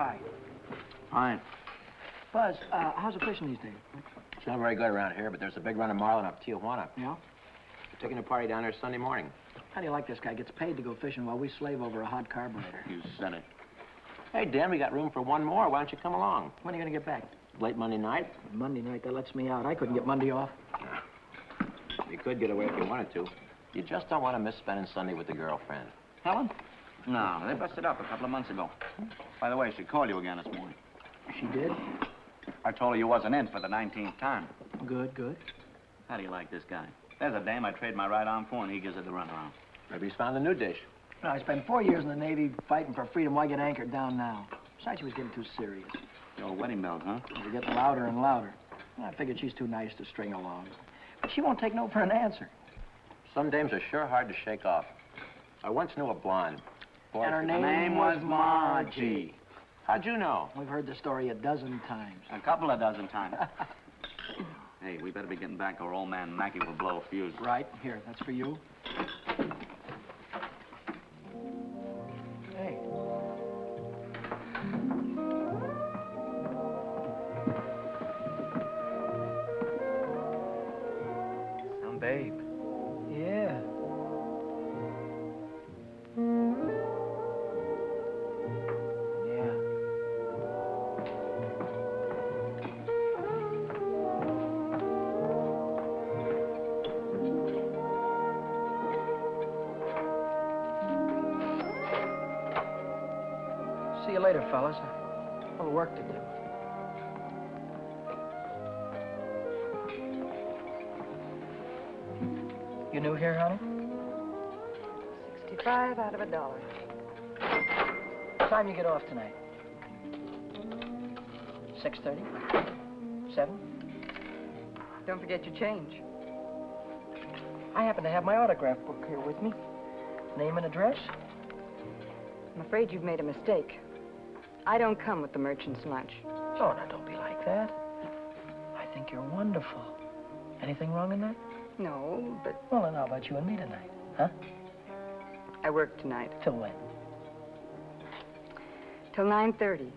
Hi. Fine. Buzz, how's the fishing these days? It's not very good around here, but there's a big run of marlin up Tijuana. Yeah? We're taking a party down there Sunday morning. How do you like this guy? Gets paid to go fishing while we slave over a hot carburetor. You said it. Hey, Dan, we got room for one more. Why don't you come along? When are you gonna get back? Late Monday night? Monday night, that lets me out. I couldn't get Monday off. You could get away if you wanted to. You just don't want to miss spending Sunday with the girlfriend. Helen? No, they busted up a couple of months ago. By the way, she called you again this morning. She did? I told her you wasn't in for the 19th time. Good, good. How do you like this guy? There's a dame I trade my right arm for, and he gives it the runaround. Maybe he's found a new dish. No, I spent 4 years in the Navy fighting for freedom. Why get anchored down now? Besides, she was getting too serious. The old wedding bells, huh? They were getting louder and louder. I figured she's too nice to string along. But she won't take no for an answer. Some dames are sure hard to shake off. I once knew a blonde. Boy, And her if- name was Margie. How'd you know? We've heard the story a dozen times. A couple of dozen times. Hey, we better be getting back or old man Mackey will blow a fuse. Right, here, that's for you. Hey. Some babe. Yeah. Yeah. See you later, fellas. A little work to do. You new here, honey? 65 out of $1. What time you get off tonight? 6:30? 7? Don't forget your change. I happen to have my autograph book here with me. Name and address? I'm afraid you've made a mistake. I don't come with the merchant's lunch. Oh, now, don't be like that. I think you're wonderful. Anything wrong in that? No, but Well, then how about you and me tonight? Huh? I work tonight. Till when? Till 9:30.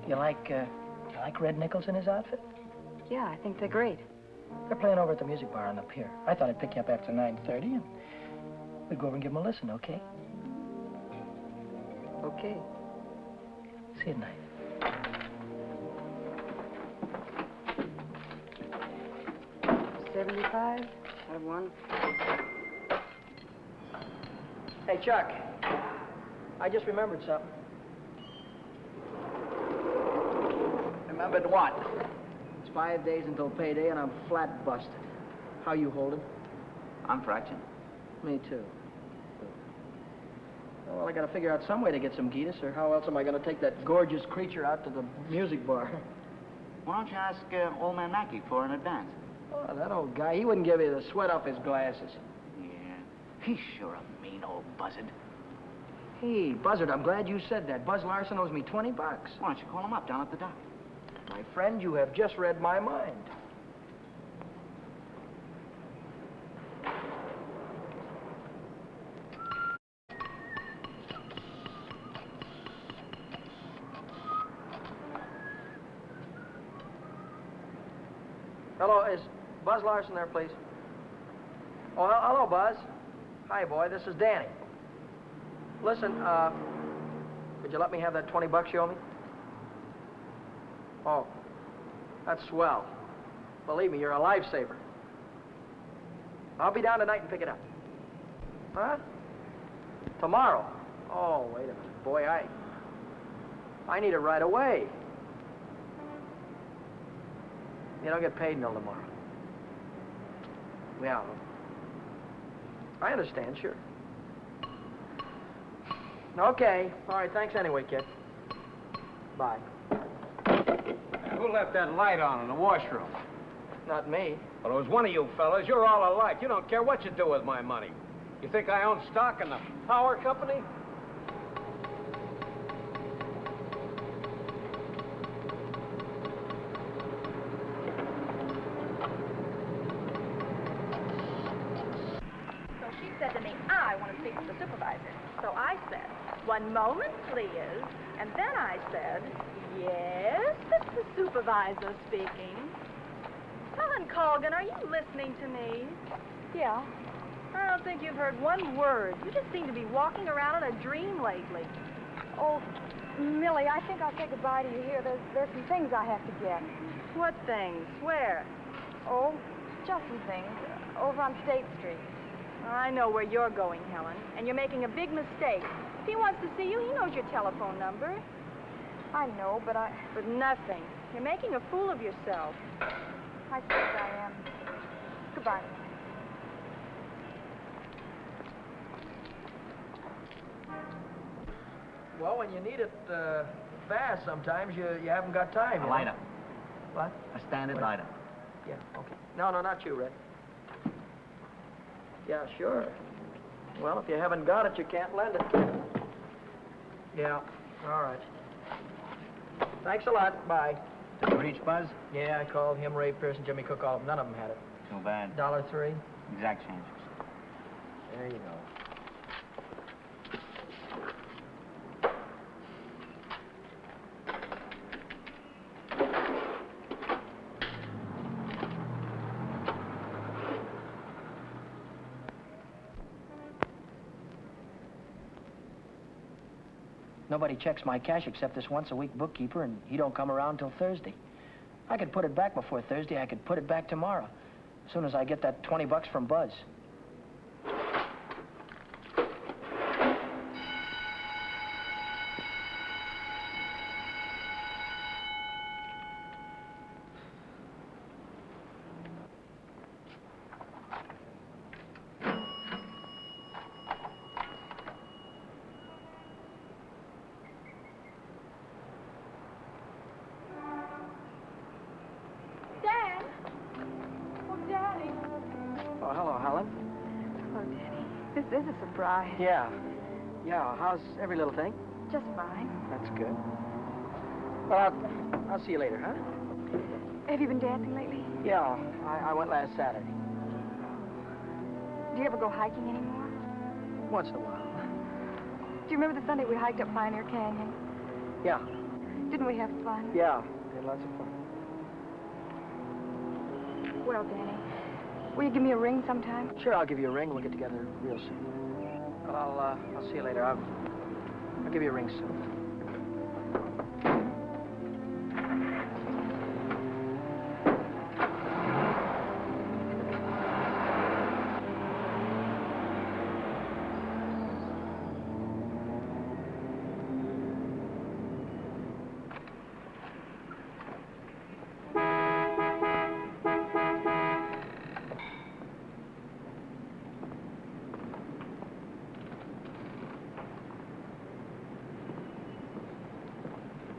You like Red Nichols in his outfit? Yeah, I think they're great. They're playing over at the music bar on the pier. I thought I'd pick you up after 9:30 and we'd go over and give them a listen, okay? Okay. See you tonight. $75 out of 1. Hey, Chuck. I just remembered something. Remembered what? It's 5 days until payday and I'm flat busted. How you holding? I'm fraction. Me too. Well, I gotta figure out some way to get some Gitas, or how else am I gonna take that gorgeous creature out to the music bar? Why don't you ask old man Mackey for an advance? Oh, that old guy, he wouldn't give you the sweat off his glasses. Yeah. He's sure a mean old buzzard. Hey, Buzzard, I'm glad you said that. Buzz Larson owes me $20. Why don't you call him up down at the dock? My friend, you have just read my mind. Hello, is Buzz Larson there, please? Oh, hello, Buzz. Hi, boy, this is Danny. Listen, could you let me have that $20 you owe me? Oh, that's swell. Believe me, you're a lifesaver. I'll be down tonight and pick it up. Huh? Tomorrow? Oh, wait a minute. Boy, I need it right away. You don't get paid until tomorrow. Yeah. I understand, sure. Okay. All right, thanks anyway, kid. Bye. Who left that light on in the washroom? Not me. Well, it was one of you fellas. You're all alike. You don't care what you do with my money. You think I own stock in the power company? So she said to me, I want to speak to the supervisor. So I said, 1 moment, please. And then I said, yes, it's the supervisor speaking. Helen Colgan, are you listening to me? Yeah. I don't think you've heard one word. You just seem to be walking around in a dream lately. Oh, Millie, I think I'll say goodbye to you here. There's some things I have to get. What things? Where? Oh, just some things. Over on State Street. I know where you're going, Helen, and you're making a big mistake. If he wants to see you, he knows your telephone number. I know, but But nothing. You're making a fool of yourself. I suppose I am. Goodbye. Well, when you need it fast, sometimes you haven't got time. A you know? lighter. What? A standard lighter. Yeah, okay. No, not you, Red. Yeah, sure. Well, if you haven't got it, you can't lend it. Yeah, all right. Thanks a lot. Bye. Did you reach Buzz? Yeah, I called him, Ray Pearson, Jimmy Cook, all of them. None of them had it. Too bad. $1.03. Exact changes. There you go. Nobody checks my cash except this once-a-week bookkeeper, and he don't come around till Thursday. I could put it back before Thursday. I could put it back tomorrow, as soon as I get that $20 from Buzz. Dad! Oh, Daddy. Oh, hello, Helen. Oh, Daddy. This is a surprise. Yeah. Yeah, how's every little thing? Just fine. That's good. Well, I'll see you later, huh? Have you been dancing lately? Yeah, I went last Saturday. Do you ever go hiking anymore? Once in a while. Do you remember the Sunday we hiked up Pioneer Canyon? Yeah, Didn't we have fun? yeah. Had lots of fun. Well, Danny, will you give me a ring sometime? Sure, I'll give you a ring. We'll get together real soon. Well, I'll see you later. I'll give you a ring soon.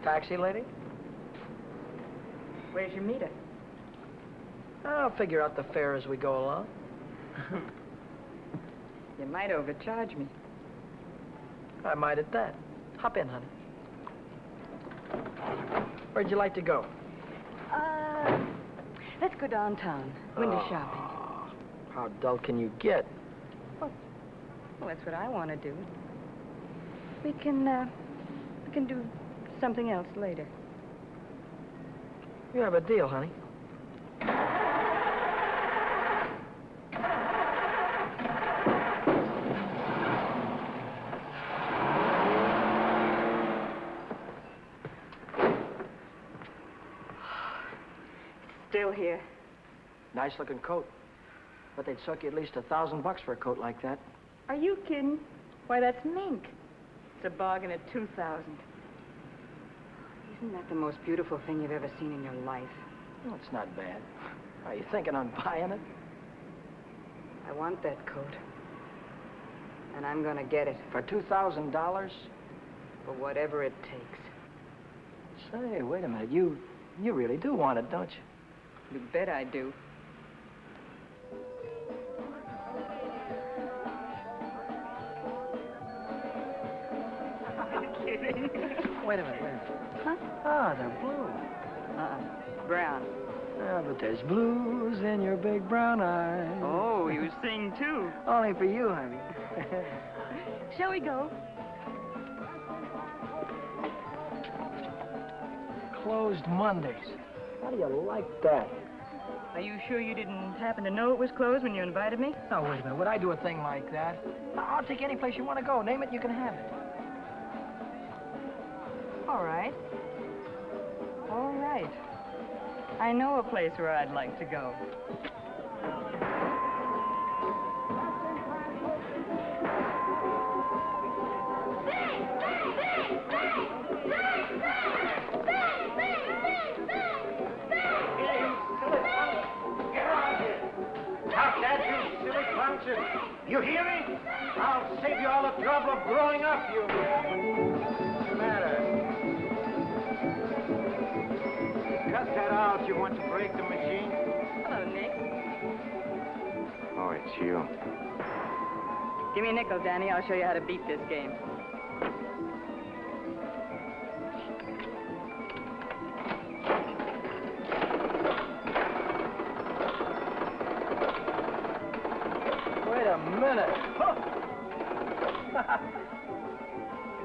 Taxi lady? Where's your meter? I'll figure out the fare as we go along. You might overcharge me. I might at that. Hop in, honey. Where'd you like to go? Let's go downtown. Window Oh, shopping. How dull can you get? Well, that's what I want to do. We can do something else later. You have a deal, honey. Still here. Nice looking coat. But they'd suck you at least $1,000 for a coat like that. Are you kidding? Why, that's mink. It's a bargain at $2,000. Isn't that the most beautiful thing you've ever seen in your life? Well, it's not bad. Are you thinking on buying it? I want that coat. And I'm gonna get it For $2,000? for whatever it takes. Say, wait a minute. You really do want it, don't you? You bet I do. Wait a minute. Huh? Ah, they're blue. Brown. Yeah, but there's blues in your big brown eyes. Oh, you sing too. Only for you, honey. Shall we go? closed Mondays. How do you like that? Are you sure you didn't happen to know it was closed when you invited me? Oh, wait a minute. Would I do a thing like that? I'll take any place you want to go. Name it and you can have it. All right. All right. I know a place where I'd like to go. You hear me? I'll save you all the trouble of growing up, you. What's the matter? Cut that out. You want to break the machine? Hello, Nick. Oh, it's you. Give me a nickel, Danny. I'll show you how to beat this game. Wait a minute.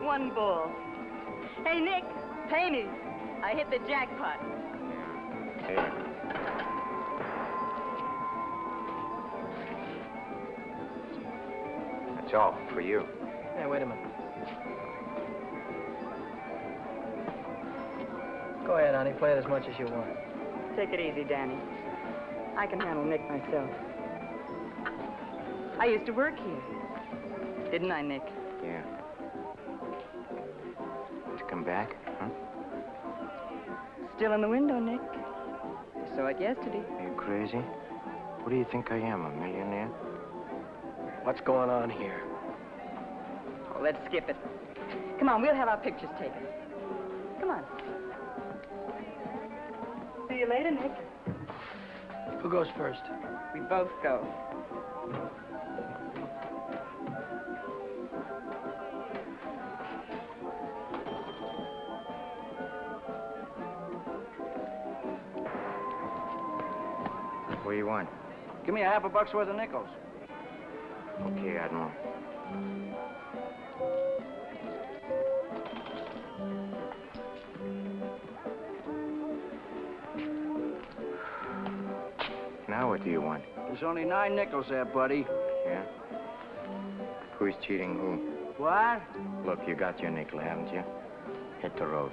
One bull. Hey, Nick, pay me. I hit the jackpot. Here. That's all for you. Hey, wait a minute. Go ahead, honey. Play it as much as you want. Take it easy, Danny. I can handle Nick myself. I used to work here. Didn't I, Nick? Yeah. To come back, huh? Still in the window, Nick. I saw it yesterday. Are you crazy? What do you think I am, a millionaire? What's going on here? Oh, let's skip it. Come on, we'll have our pictures taken. Come on. See you later, Nick. Who goes first? We both go. What do you want? Give me a half a buck's worth of nickels. Okay, Admiral. Now what do you want? There's only 9 nickels there, buddy. Yeah? Who's cheating who? What? Look, you got your nickel, haven't you? Hit the road.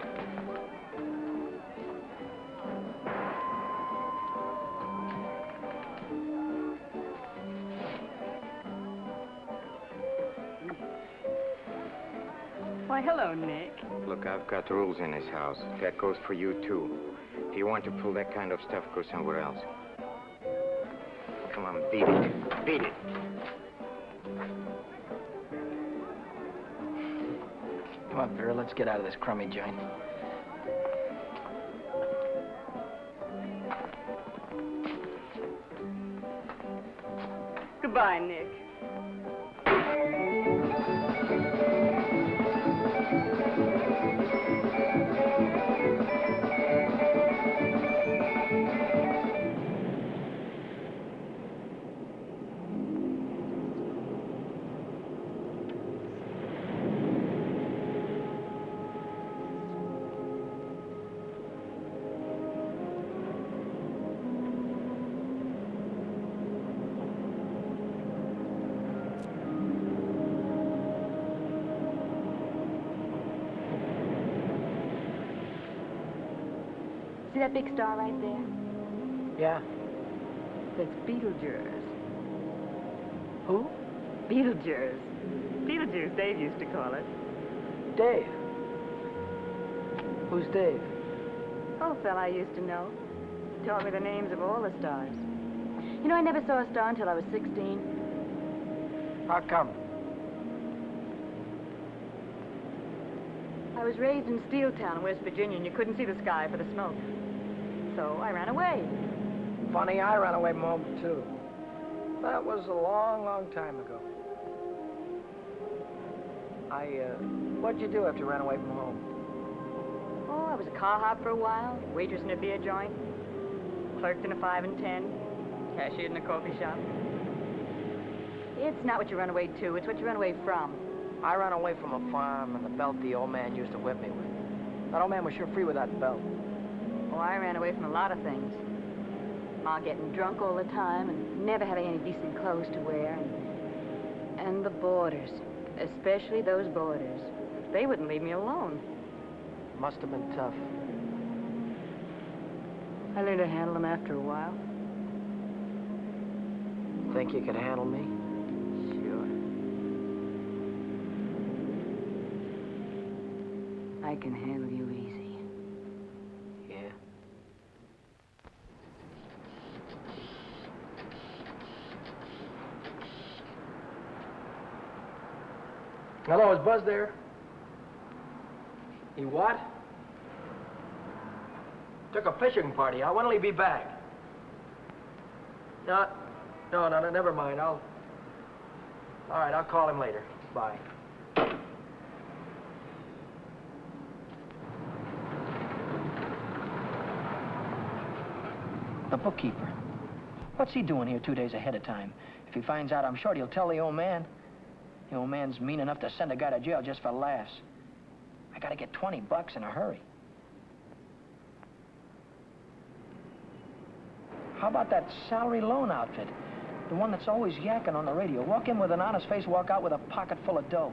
Why, hello, Nick. Look, I've got rules in this house. That goes for you, too. If you want to pull that kind of stuff, go somewhere else. Come on, beat it. Beat it. Come on, Vera, let's get out of this crummy joint. Goodbye, Nick. See that big star right there? Yeah? That's Beetlejuice. Who? Beetlejuice. Beetlejuice, Dave used to call it. Dave. Who's Dave? Oh, fella I used to know. Taught me the names of all the stars. You know, I never saw a star until I was 16. How come? I was raised in Steeltown, West Virginia, and you couldn't see the sky for the smoke. So I ran away. Funny, I ran away from home, too. That was a long, long time ago. What'd you do after you ran away from home? Oh, I was a car hop for a while, waitress in a beer joint, clerked in a 5 and 10, cashiered in a coffee shop. It's not what you run away to, it's what you run away from. I ran away from a farm and the belt the old man used to whip me with. That old man was sure free with that belt. Oh, I ran away from a lot of things. Ma getting drunk all the time and never having any decent clothes to wear. And the boarders, especially those boarders. They wouldn't leave me alone. Must have been tough. I learned to handle them after a while. Think you could handle me? Sure. I can handle you easy. Yeah. Hello, is Buzz there? He what? Took a fishing party. When will he be back? No, never mind. All right, I'll call him later. Bye. The bookkeeper. What's he doing here 2 days ahead of time? If he finds out I'm short, he'll tell the old man. The old man's mean enough to send a guy to jail just for laughs. I gotta get $20 in a hurry. How about that salary loan outfit? The one that's always yakking on the radio. Walk in with an honest face, walk out with a pocket full of dough.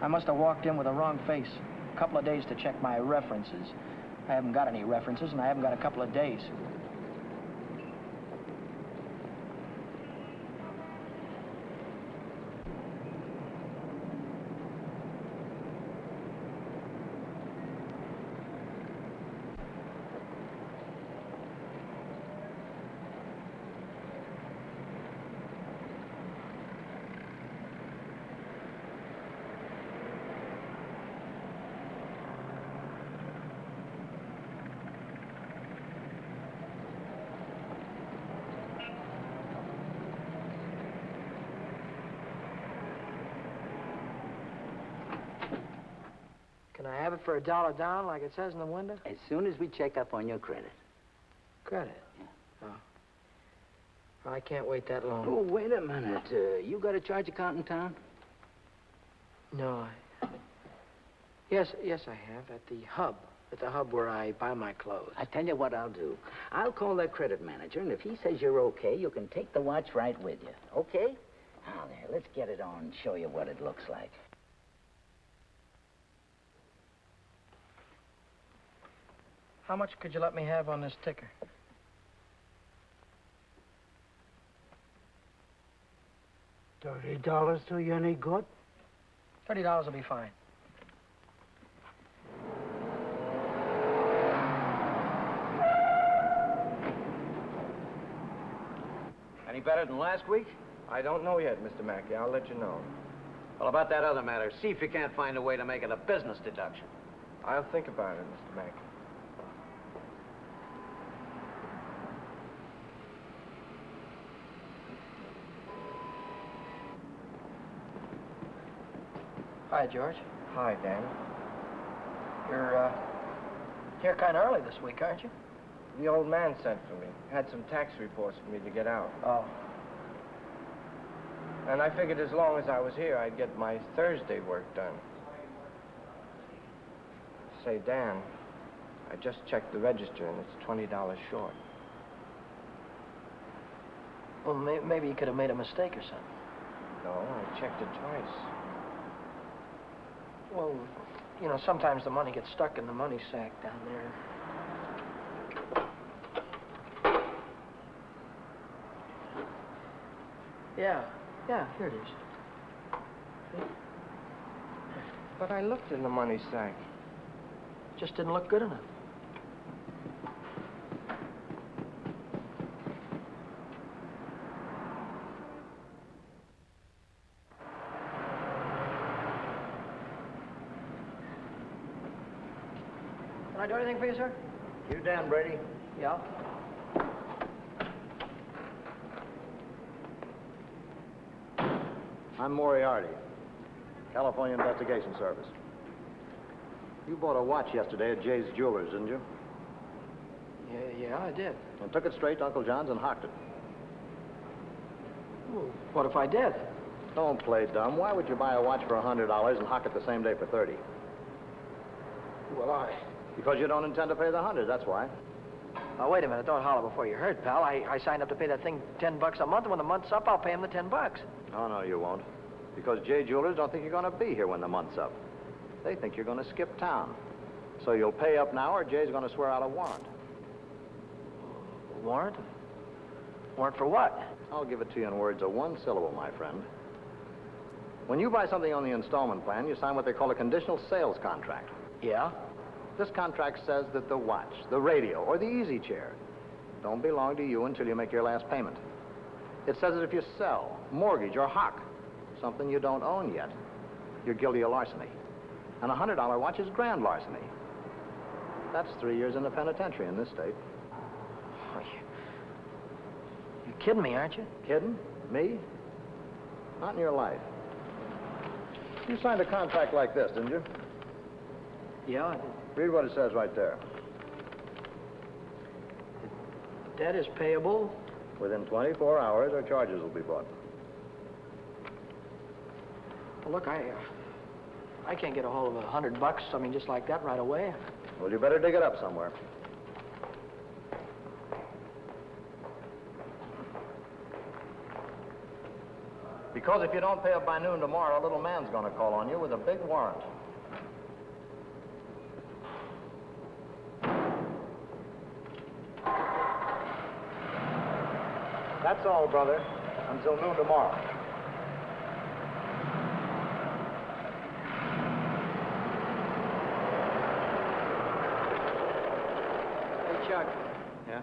I must have walked in with the wrong face. A couple of days to check my references. I haven't got any references, and I haven't got a couple of days. Can I have it for $1 down, like it says in the window? As soon as we check up on your credit. Credit? Oh. I can't wait that long. Oh, wait a minute. You got a charge account in town? No, Yes, I have, at the hub. At the hub where I buy my clothes. I tell you what I'll do. I'll call that credit manager, and if he says you're okay, you can take the watch right with you. Okay? Now, there, let's get it on and show you what it looks like. How much could you let me have on this ticker? $30 do you any good? $30 will be fine. Any better than last week? I don't know yet, Mr. Mackey. I'll let you know. Well, about that other matter, see if you can't find a way to make it a business deduction. I'll think about it, Mr. Mackey. Hi, George. Hi, Dan. You're here kind of early this week, aren't you? The old man sent for me. Had some tax reports for me to get out. Oh. And I figured as long as I was here, I'd get my Thursday work done. Say, Dan, I just checked the register, and it's $20 short. Well, maybe you could have made a mistake or something. No, I checked it twice. Well, you know, sometimes the money gets stuck in the money sack down there. Yeah, here it is. See? But I looked in the money sack. Just didn't look good enough. Can I do anything for you, sir? You Dan Brady? Yeah. I'm Moriarty, California Investigation Service. You bought a watch yesterday at Jay's Jewelers, didn't you? Yeah, I did. And took it straight to Uncle John's and hocked it. Well, what if I did? Don't play dumb. Why would you buy a watch for $100 and hock it the same day for $30? Why? Because you don't intend to pay the 100, that's why. Now, wait a minute. Don't holler before you hurt, pal. I signed up to pay that thing $10 a month, and when the month's up, I'll pay him the $10. Oh, no, you won't. Because Jay Jewelers don't think you're going to be here when the month's up. They think you're going to skip town. So you'll pay up now, or Jay's going to swear out a warrant. Warrant? Warrant for what? I'll give it to you in words of one syllable, my friend. When you buy something on the installment plan, you sign what they call a conditional sales contract. Yeah? This contract says that the watch, the radio, or the easy chair don't belong to you until you make your last payment. It says that if you sell, mortgage, or hock something you don't own yet, you're guilty of larceny. And a $100 watch is grand larceny. That's 3 years in the penitentiary in this state. Oh, you're kidding me, aren't you? Kidding? Me? Not in your life. You signed a contract like this, didn't you? Yeah, I did. Read what it says right there. Debt is payable. Within 24 hours, or charges will be brought. Well, look, I can't get a hold of $100, I mean, just like that right away. Well, you better dig it up somewhere. Because if you don't pay up by noon tomorrow, a little man's going to call on you with a big warrant. That's all, brother. Until noon tomorrow. Hey, Chuck, Yeah?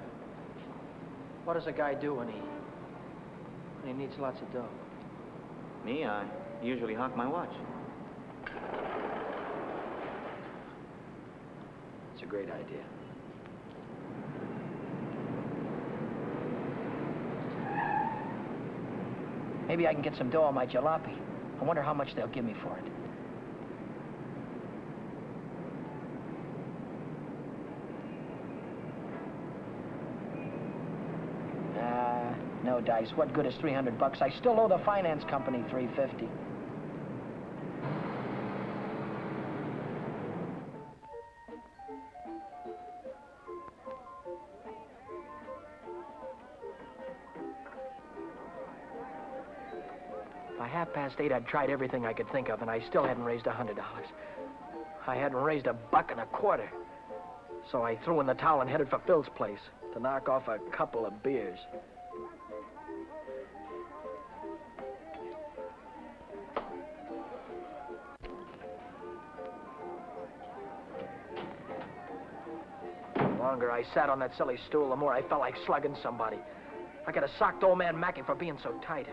what does a guy do when he needs lots of dough? Me? I usually hock my watch. It's a great idea. Maybe I can get some dough on my jalopy. I wonder how much they'll give me for it. No dice. What good is $300? I still owe the finance company $350. By 8:30, I'd tried everything I could think of, and I still hadn't raised $100. I hadn't raised $1.25. So I threw in the towel and headed for Phil's place to knock off a couple of beers. The longer I sat on that silly stool, the more I felt like slugging somebody. I could have socked old man Mackey for being so tight.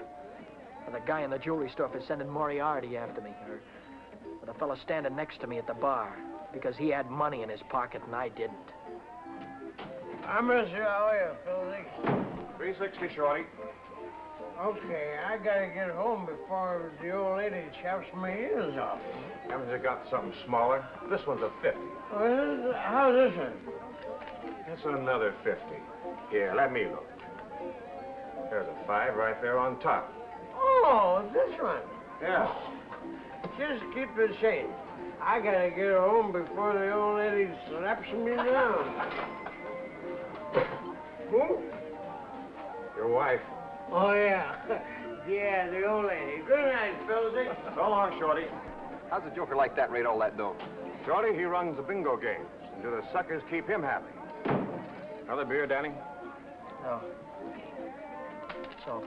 Or the guy in the jewelry store for sending Moriarty after me. Or the fella standing next to me at the bar because he had money in his pocket and I didn't. I miss you. How are you, Philly? 360, Shorty. Okay, I gotta get home before the old lady chops my ears off. Haven't you got something smaller? This one's a 50. How's this one? That's another 50. Here, let me look. There's a 5 right there on top. Oh, this one. Yeah. Just keep the change. I gotta get home before the old lady slaps me down. Who? Your wife. Oh, yeah. Yeah, the old lady. Good night, Philly. So long, Shorty. How's a joker like that rate all that dough? Shorty, he runs the bingo games. And do the suckers keep him happy? Another beer, Danny? No. So,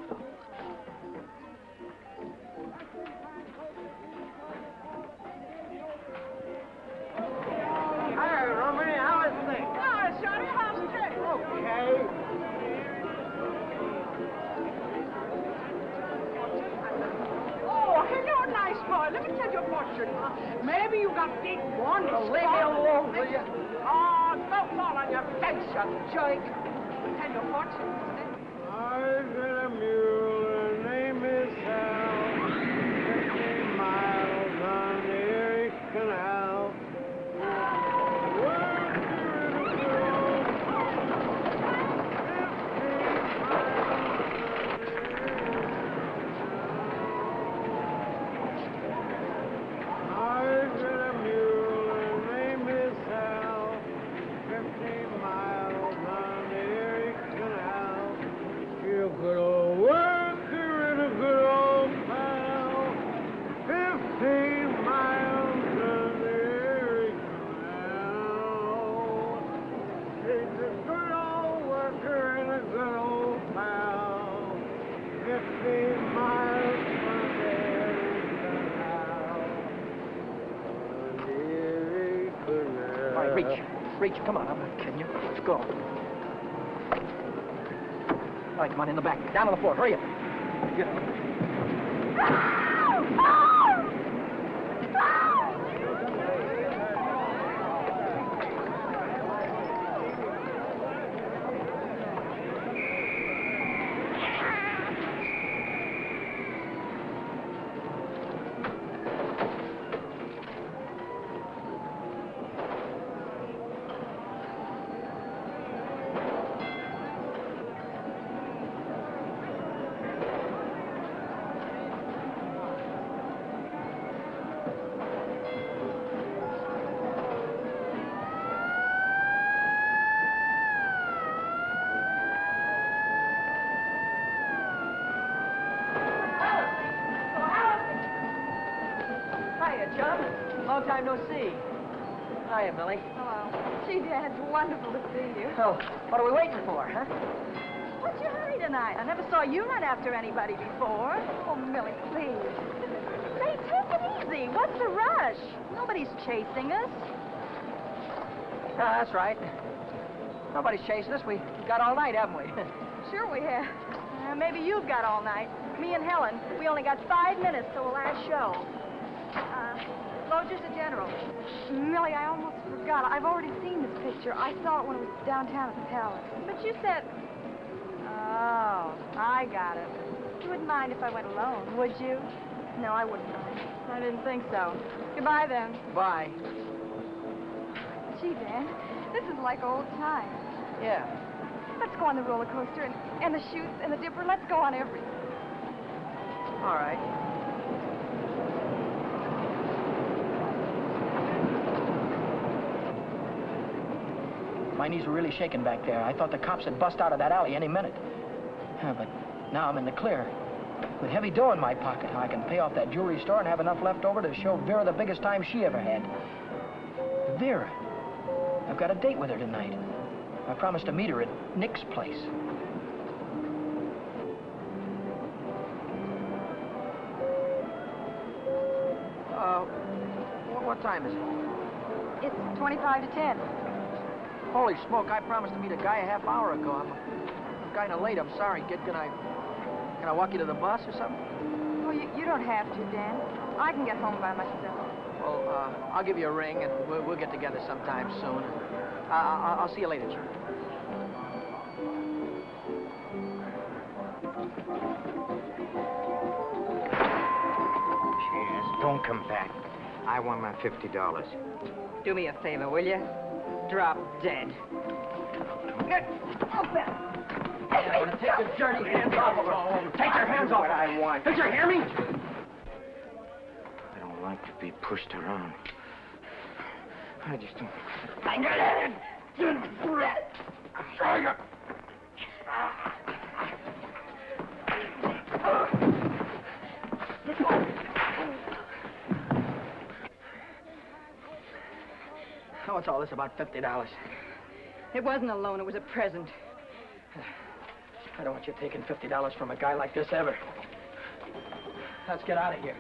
Hi, Rooney. How is things? Oh, Shorty, how's the day? Okay. Oh, hello, nice boy. Let me tell you a fortune. Maybe you got big one. leave me alone, will you? Oh, don't fall on your face, you joke. Tell you a fortune. I've got a mule. Her name is Hal. 50 miles on the Erie Canal. I've got a mule. Her name is Hal. way. Reach. Reach. Come on. I'm not kidding you. Let's go. All right, come on, in the back. Down on the floor. Hurry up. Get up. Hiya, Chum. Long time no see. Hiya, Millie. Hello. Gee, Dad, it's wonderful to see you. Oh, what are we waiting for, huh? What's your hurry tonight? I never saw you run after anybody before. Oh, Millie, please. Say, take it easy. What's the rush? Nobody's chasing us. That's right. Nobody's chasing us. We got all night, haven't we? Sure we have. Maybe you've got all night. Me and Helen, we only got 5 minutes till the last show. Lodger's a general. Millie, I almost forgot. I've already seen this picture. I saw it when it was downtown at the Palace. But you said... Oh, I got it. You wouldn't mind if I went alone, would you? No, I wouldn't mind. I didn't think so. Goodbye, then. Bye. Gee, Dan, this is like old times. Yeah. Let's go on the roller coaster and the chutes and the dipper. Let's go on everything. All right. My knees were really shaking back there. I thought the cops had bust out of that alley any minute. But now I'm in the clear. With heavy dough in my pocket, I can pay off that jewelry store and have enough left over to show Vera the biggest time she ever had. Vera. I've got a date with her tonight. I promised to meet her at Nick's place. What time is it? It's 25 to 10. Holy smoke, I promised to meet a guy a half hour ago. I'm kind of late. I'm sorry, kid. Can I walk you to the bus or something? Well, you don't have to, Dan. I can get home by myself. Well, I'll give you a ring, and we'll get together sometime soon. I'll see you later, Charlie. Cheers. Don't come back. I want my $50. Do me a favor, will you? Drop dead. Take your dirty hands off of her. Take your hands off. What I want. Did you hear me? I don't like to be pushed around. I just don't... What's all this about $50? It wasn't a loan, it was a present. I don't want you taking $50 from a guy like this ever. Let's get out of here.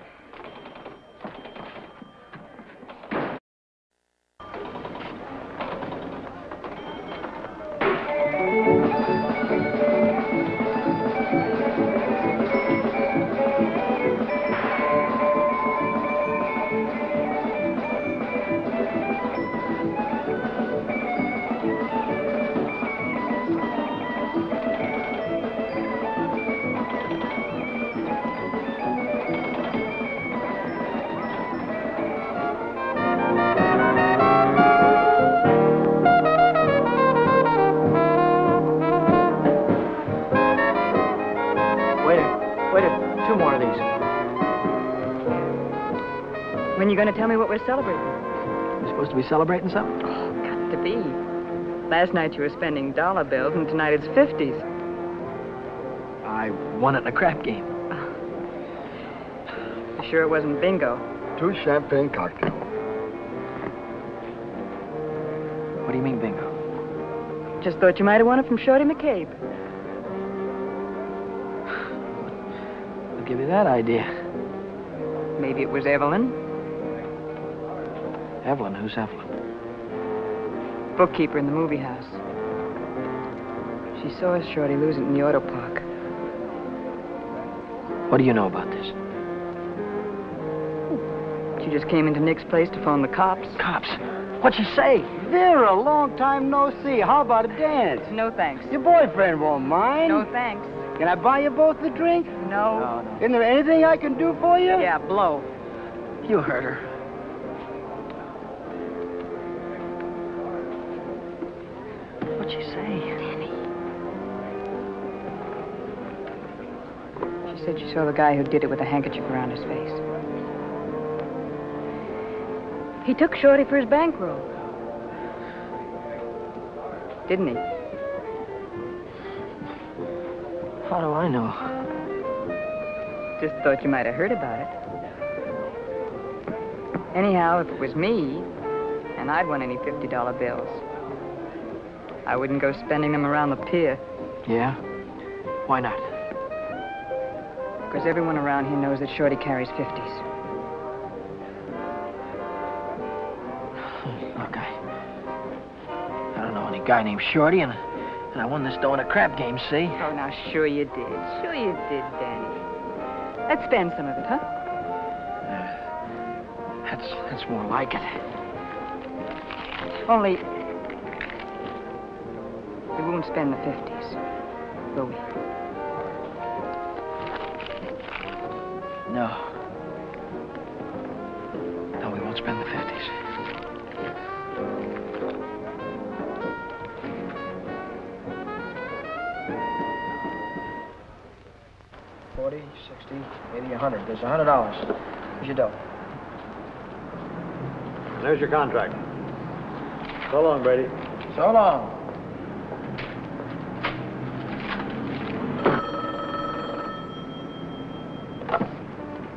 Two more of these. When you going to tell me what we're celebrating? You supposed to be celebrating something? Oh, got to be. Last night you were spending dollar bills, and tonight it's 50s. I won it in a crap game. You sure it wasn't bingo? 2 champagne cocktails. What do you mean, bingo? Just thought you might have won it from Shorty McCabe. I'll give you that idea. Maybe it was Evelyn. Evelyn? Who's Evelyn? bookkeeper in the movie house. She saw Shorty lose it in the auto park. What do you know about this? She just came into Nick's place to phone the cops. Cops? What'd she say? Vera, long time no see. How about a dance? No thanks. Your boyfriend won't mind. No thanks. Can I buy you both a drink? No. Isn't there anything I can do for you? Yeah, blow. You heard her. What'd she say? Danny. She said she saw the guy who did it with a handkerchief around his face. He took Shorty for his bankroll. Didn't he? How do I know? Just thought you might have heard about it. Anyhow, if it was me, and I'd won any $50 bills, I wouldn't go spending them around the pier. Yeah? Why not? Because everyone around here knows that Shorty carries 50s. Look, I don't know any guy named Shorty, and I won this dough in a crap game, see? Oh, now, sure you did. Sure you did, Danny. Let's spend some of it, huh? That's more like it. Only, we won't spend the 50s, will we? No. No, we won't spend the 50s. 40, 60, 80, 100. There's $100. Here's your dough. There's your contract. So long, Brady. So long.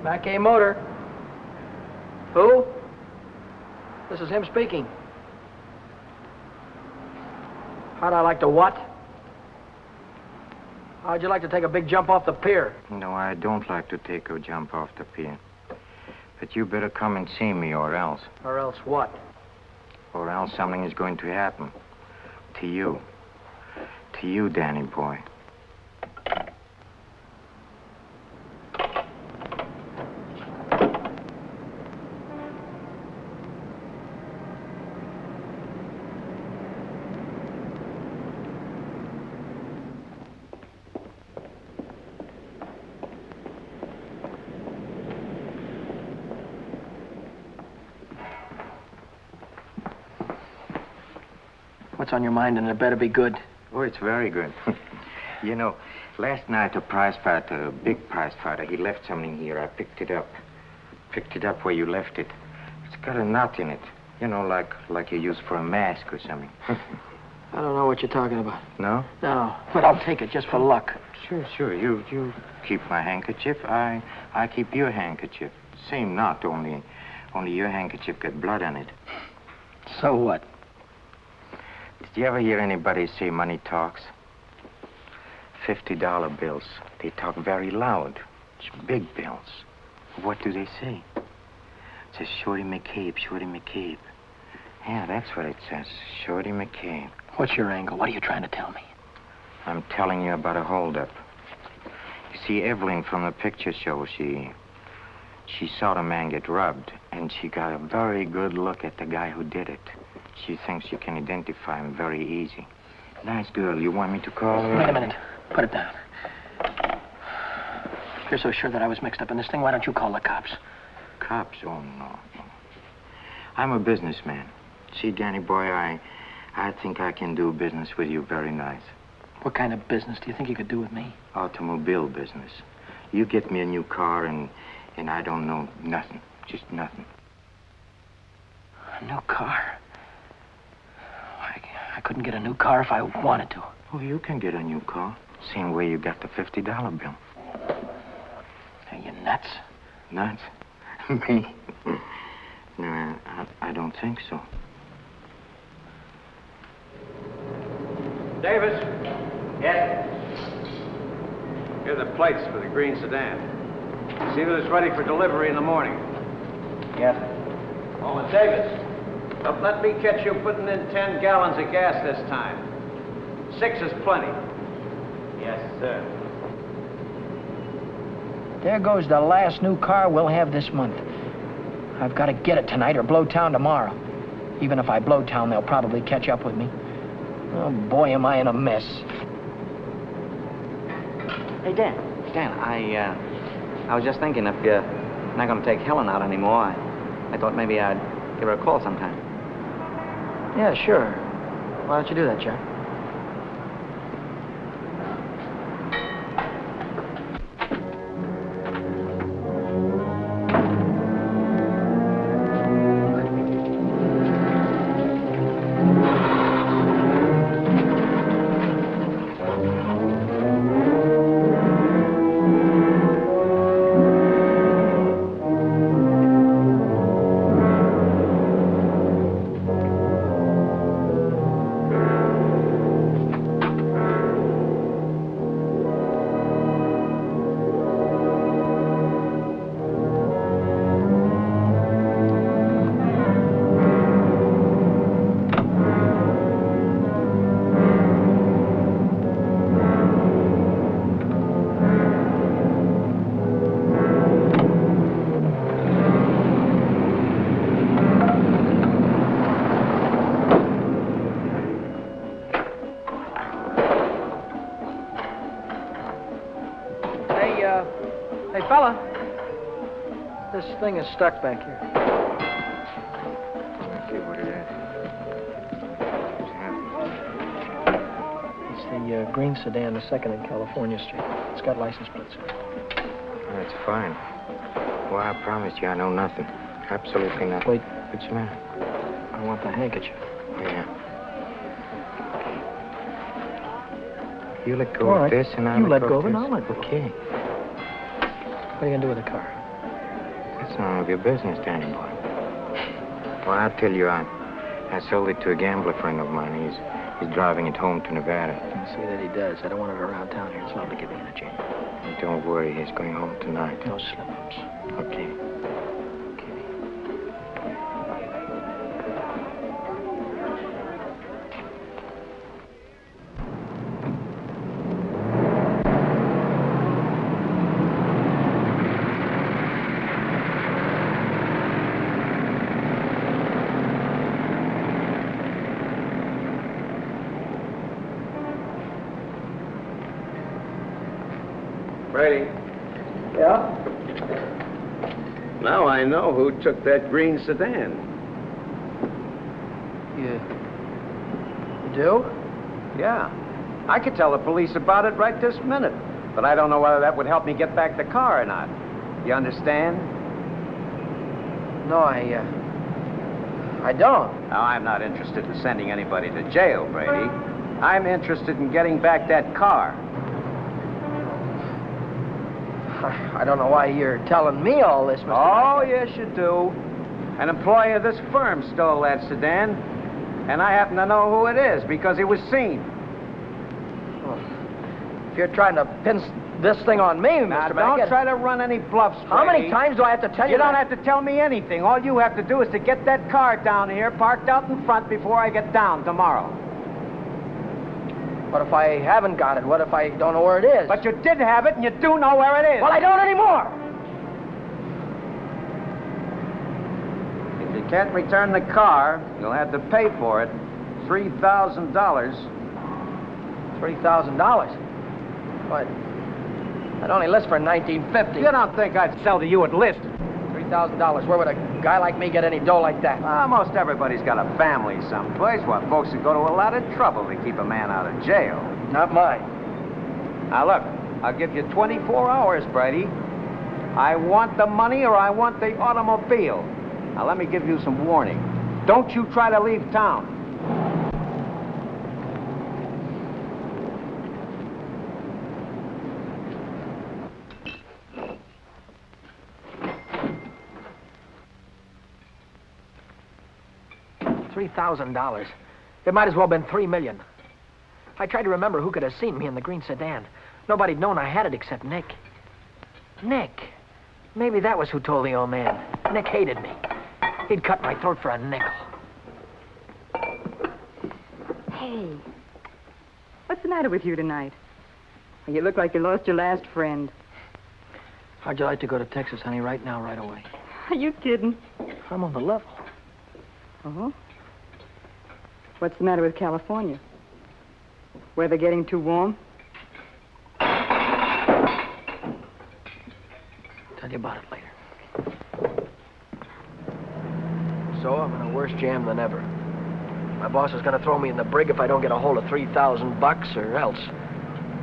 Back A Motor. Who? This is him speaking. How'd I like to what? How'd you like to take a big jump off the pier? No, I don't like to take a jump off the pier. But you better come and see me, or else. Or else what? Or else something is going to happen. To you. To you, Danny boy. What's on your mind, and it better be good. Oh, it's very good. You know, last night a prize fighter, a big prize fighter, he left something here. I picked it up. Picked it up where you left it. It's got a knot in it. You know, like you use for a mask or something. I don't know what you're talking about. No? No, but I'll take it just for luck. Sure. You keep my handkerchief. I keep your handkerchief. Same knot, only your handkerchief got blood on it. So what? Did you ever hear anybody say money talks? $50 bills. They talk very loud. It's big bills. What do they say? It says Shorty McCabe, Shorty McCabe. Yeah, that's what it says. Shorty McCabe. What's your angle? What are you trying to tell me? I'm telling you about a holdup. You see, Evelyn from the picture show, she saw the man get robbed, and she got a very good look at the guy who did it. She thinks you can identify him very easy. Nice girl. You want me to call her? Wait a minute. Put it down. If you're so sure that I was mixed up in this thing, why don't you call the cops? Cops? Oh, no. I'm a businessman. See, Danny boy, I think I can do business with you very nice. What kind of business do you think you could do with me? Automobile business. You get me a new car, and I don't know nothing. Just nothing. A new car? I couldn't get a new car if I wanted to. Oh, you can get a new car. Same way you got the $50 bill. Are you nuts? Nuts? Me? No, I don't think so. Davis, Yes? here are the plates for the green sedan. See that it's ready for delivery in the morning. Yes. Oh, and Davis, But let me catch you putting in 10 gallons of gas this time. 6 is plenty. Yes, sir. There goes the last new car we'll have this month. I've got to get it tonight or blow town tomorrow. Even if I blow town, they'll probably catch up with me. Oh, boy, am I in a mess. Hey, Dan, I was just thinking if you're not going to take Helen out anymore, I thought maybe I'd give her a call sometime. Yeah, sure. Why don't you do that, Jack? Hey, fella. This thing is stuck back here. Let's see what it is. What's happening? It's the green sedan, the second in California Street. It's got license plates. That's fine. Well, I promise you I know nothing. Absolutely nothing. Wait. What's the matter? I want the handkerchief. Oh, yeah. You let go All of right. this and I'll You let go go of of it, this. and I'll let go. Okay. What are you going to do with the car? That's none of your business, Danny boy. Well, I'll tell you, I sold it to a gambler friend of mine. He's driving it home to Nevada. I'll see that he does. I don't want it around town here. It's not to get me in a jam. And don't worry, he's going home tonight. No slip-ups. Okay. Brady. Yeah? Now I know who took that green sedan. You do? Yeah. I could tell the police about it right this minute. But I don't know whether that would help me get back the car or not. You understand? No, I don't. Now, I'm not interested in sending anybody to jail, Brady. I'm interested in getting back that car. I don't know why you're telling me all this, Mr. Oh, yes, you do. An employee of this firm stole that sedan, and I happen to know who it is because he was seen. Well, if you're trying to pin this thing on me, Now, Mr. don't try to run any bluffs, Brady. How many times do I have to tell you You don't that? have to tell me anything. All you have to do is to get that car down here, parked out in front before I get down tomorrow. What if I haven't got it? What if I don't know where it is? But you did have it, and you do know where it is. Well, I don't anymore. If you can't return the car, you'll have to pay for it. $3,000. $3,000? What? I'd only list for $1,950. You don't think I'd sell to you at list? $3,000. Where would a guy like me get any dough like that? Well, most everybody's got a family someplace. Well, folks would go to a lot of trouble to keep a man out of jail. Not mine. Now, look, I'll give you 24 hours, Brady. I want the money or I want the automobile. Now, let me give you some warning. Don't you try to leave town. $3,000. It might as well have been $3 million. I tried to remember who could have seen me in the green sedan. Nobody'd known I had it except Nick. Nick. Maybe that was who told the old man. Nick hated me. He'd cut my throat for a nickel. Hey, what's the matter with you tonight? You look like you lost your last friend. How'd you like to go to Texas, honey, right now, right away? Are you kidding? I'm on the level. Oh? What's the matter with California? Weather getting too warm? Tell you about it later. So I'm in a worse jam than ever. My boss is going to throw me in the brig if I don't get a hold of $3,000 or else.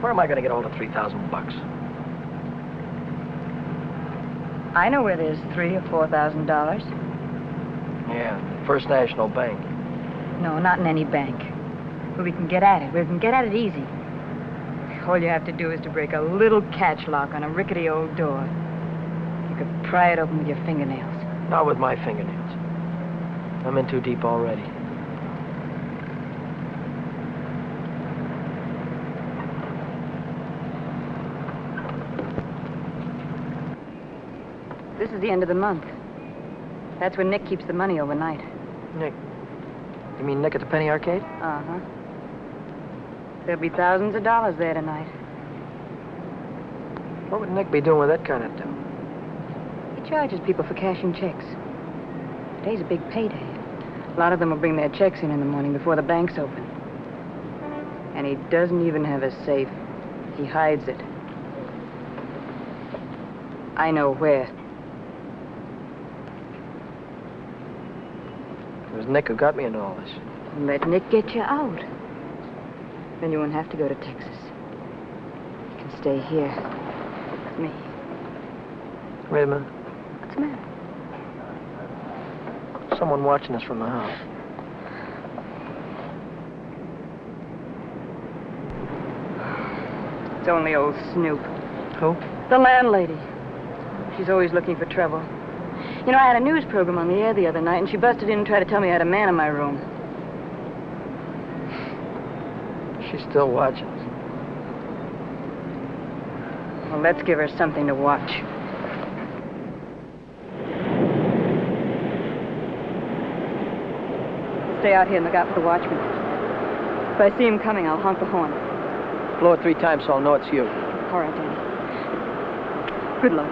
Where am I going to get a hold of $3,000? I know where there's $3,000 or $4,000. Yeah, First National Bank. No, not in any bank. But we can get at it. We can get at it easy. All you have to do is to break a little catch lock on a rickety old door. You could pry it open with your fingernails. Not with my fingernails. I'm in too deep already. This is the end of the month. That's when Nick keeps the money overnight. Nick? You mean Nick at the Penny Arcade? Uh-huh. There'll be thousands of dollars there tonight. What would Nick be doing with that kind of dough? He charges people for cashing checks. Today's a big payday. A lot of them will bring their checks in the morning before the bank's open. And he doesn't even have a safe. He hides it. I know where. It was Nick who got me into all this. Let Nick get you out. Then you won't have to go to Texas. You can stay here with me. Wait a minute. What's the matter? Someone watching us from the house. It's only old Snoop. Who? The landlady. She's always looking for trouble. You know, I had a news program on the air the other night, and she busted in and tried to tell me I had a man in my room. She's still watching us. Well, let's give her something to watch. Stay out here and look out for the watchman. If I see him coming, I'll honk the horn. Blow it 3 times so I'll know it's you. All right, Danny. Good luck.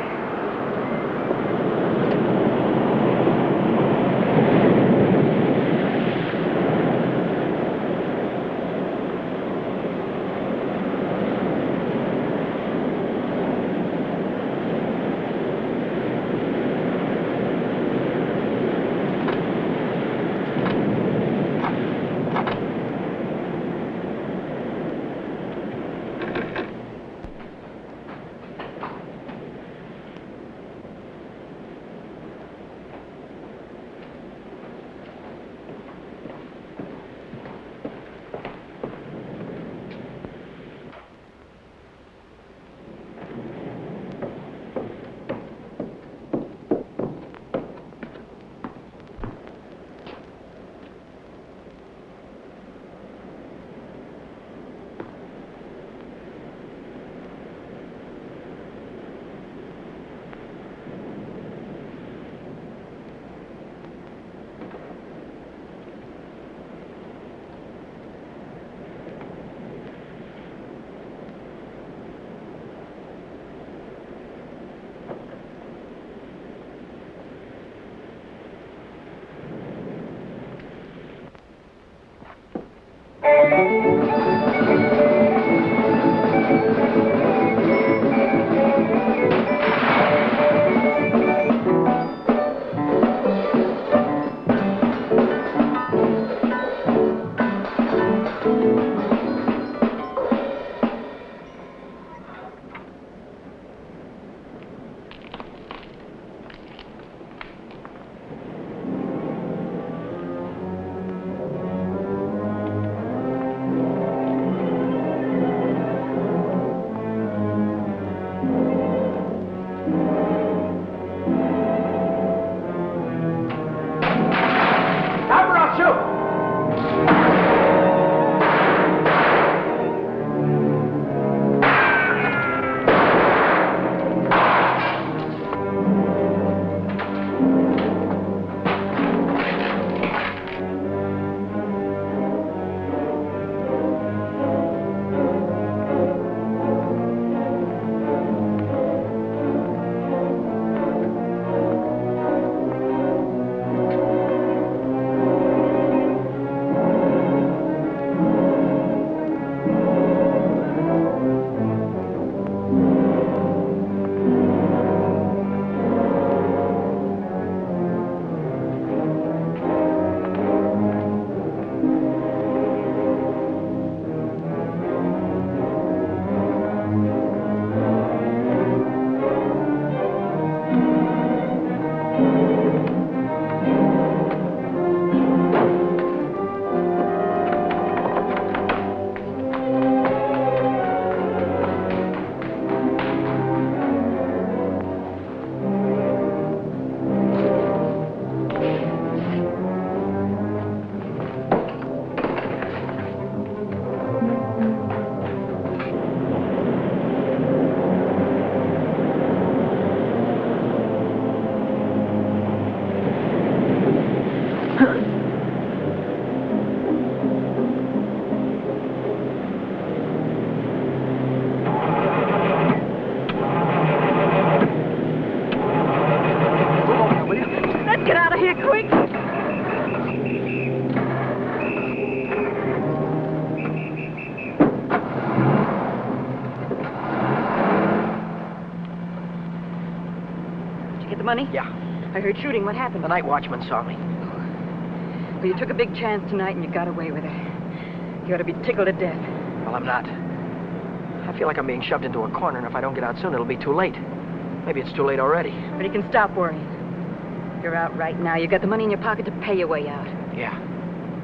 money? Yeah. I heard shooting. What happened? The night watchman saw me. Well, you took a big chance tonight and you got away with it. You ought to be tickled to death. Well, I'm not. I feel like I'm being shoved into a corner, and if I don't get out soon, it'll be too late. Maybe it's too late already. But you can stop worrying. You're out right now. You got the money in your pocket to pay your way out. Yeah.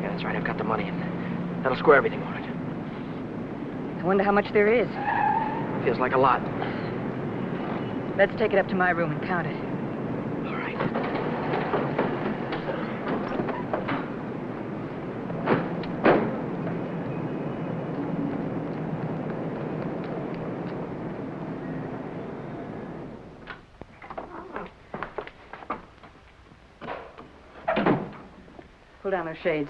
Yeah, that's right. I've got the money, and that'll square everything, won't it? I wonder how much there is. Feels like a lot. Let's take it up to my room and count it. All right. Pull down those shades.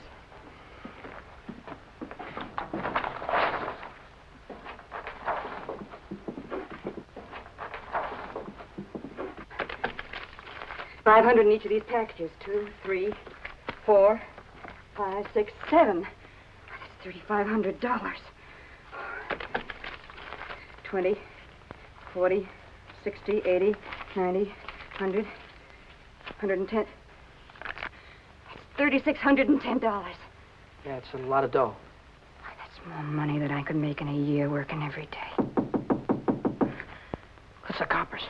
$500 in each of these packages. 2, 3, 4, 5, 6, 7. That's $3,500. 20, 40, 60, 80, 90, 100, 110. That's $3,610. Yeah, it's a lot of dough. That's more money than I could make in a year working every day. What's the coppers?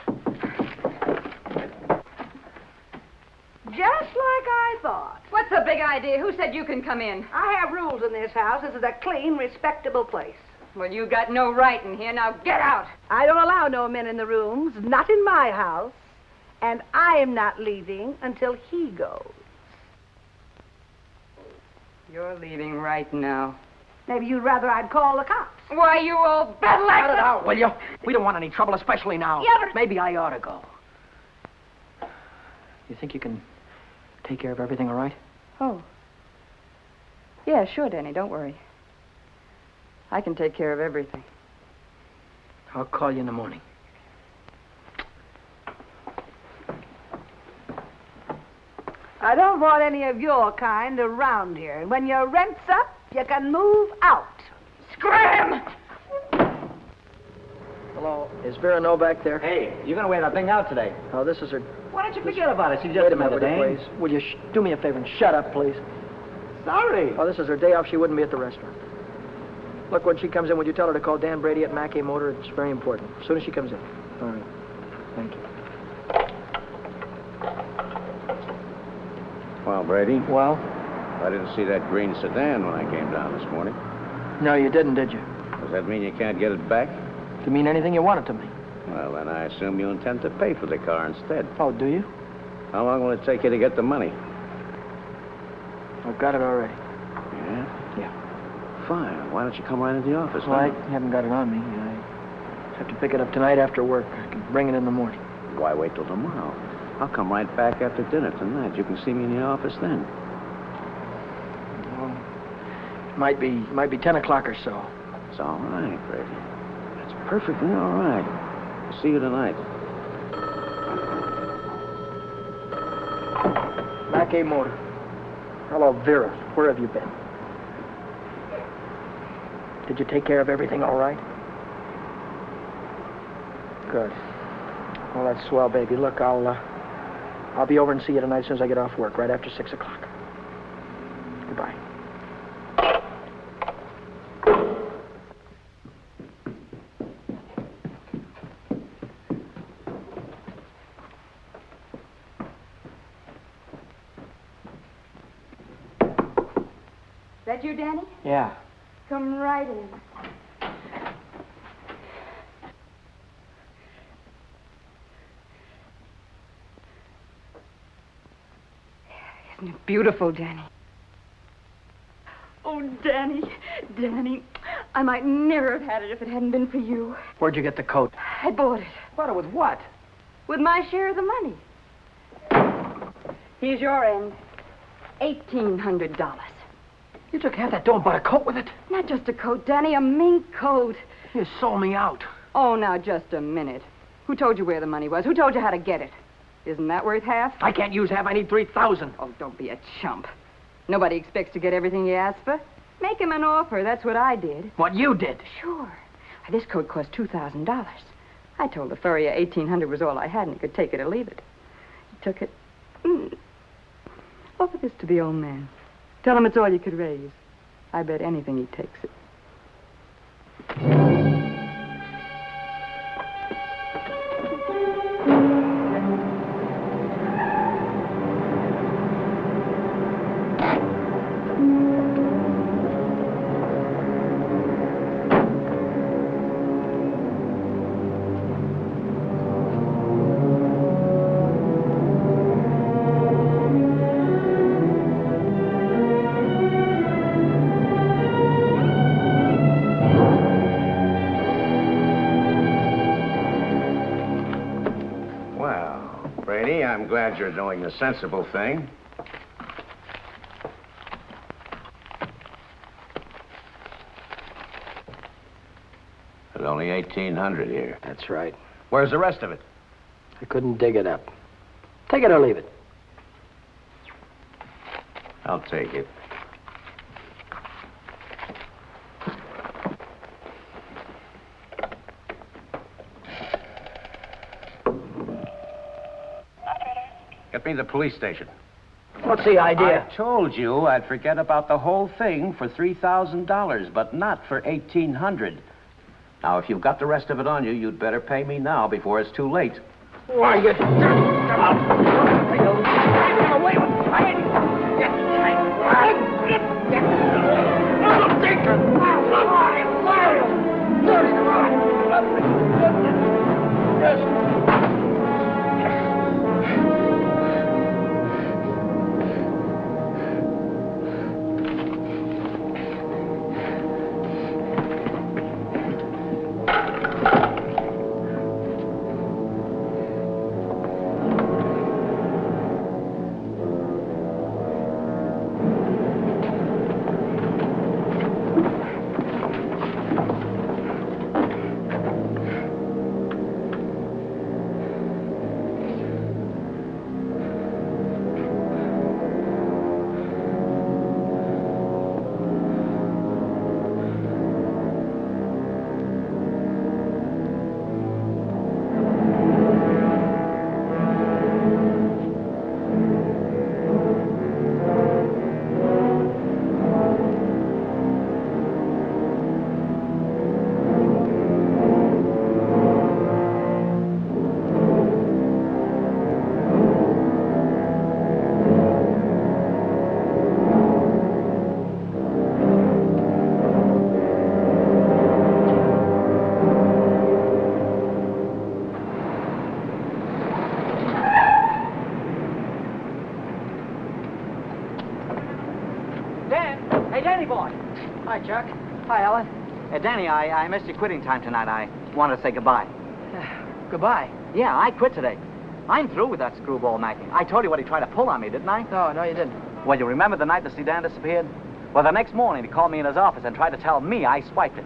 Just like I thought. What's the big idea? Who said you can come in? I have rules in this house. This is a clean, respectable place. Well, you got no right in here. Now get out. I don't allow no men in the rooms, not in my house. And I am not leaving until he goes. You're leaving right now. Maybe you'd rather I'd call the cops. Why, you old battle Cut it axe! out, will you? We don't want any trouble, especially now. Yeah, but... Maybe I ought to go. You think you can take care of everything all right? Oh. Yeah, sure, Danny. Don't worry. I can take care of everything. I'll call you in the morning. I don't want any of your kind around here. And when your rent's up, you can move out. Scram! Hello, is Vera Novak there? Hey, you're going to wear that thing out today. Oh, this is her... Why don't you forget about it? She's just Wait a another minute, will you, dame. please? Will you do me a favor and shut up, please? Sorry. Oh, this is her day off. She wouldn't be at the restaurant. Look, when she comes in, would you tell her to call Dan Brady at Mackay Motor? It's very important. As soon as she comes in. All right. Thank you. Well, Brady, Well? I didn't see that green sedan when I came down this morning. No, you didn't, did you? Does that mean you can't get it back? To mean anything you want it to mean. Well, then I assume you intend to pay for the car instead. Oh, do you? How long will it take you to get the money? I've got it already. Yeah? Yeah. Fine. Why don't you come right into the office? Well, I now? haven't got it on me. I have to pick it up tonight after work. I can bring it in the morning. Why wait till tomorrow? I'll come right back after dinner tonight. You can see me in the office then. Well, it might be 10 o'clock or so. It's all right, Brady. It's perfectly all right. I'll see you tonight. Mackay Motor. Hello, Vera. Where have you been? Did you take care of everything all right? Good. Well, that's swell, baby. Look, I'll be over and see you tonight as soon as I get off work, right after 6 o'clock. Goodbye. That you, Danny? Yeah. Come right in. Isn't it beautiful, Danny? Oh, Danny, Danny, I might never have had it if it hadn't been for you. Where'd you get the coat? I bought it. Bought it with what? With my share of the money. Here's your end. $1,800. You took half that dough and bought a coat with it? Not just a coat, Danny, a mink coat. You sold me out. Oh, now, just a minute. Who told you where the money was? Who told you how to get it? Isn't that worth half? I can't use half. I need 3,000. Oh, don't be a chump. Nobody expects to get everything you ask for. Make him an offer. That's what I did. What you did? Sure. This coat cost $2,000. I told the furrier $1,800 was all I had, and he could take it or leave it. took it. Offer this to the old man. Tell him it's all you could raise. I bet anything he takes it. I'm glad you're doing the sensible thing. There's only 1,800 here. That's right. Where's the rest of it? I couldn't dig it up. Take it or leave it. I'll take it. Get me to the police station. What's the idea? I told you I'd forget about the whole thing for $3,000, but not for $1,800. Now, if you've got the rest of it on you, you'd better pay me now before it's too late. Why, you... Hi, Chuck. Hi, Ellen. Danny, I missed your quitting time tonight. I wanted to say goodbye. Goodbye. Yeah, I quit today. I'm through with that screwball Mackie. I told you what he tried to pull on me, didn't I? No, you didn't. Well, you remember the night the sedan disappeared? Well, the next morning, he called me in his office and tried to tell me I swiped it.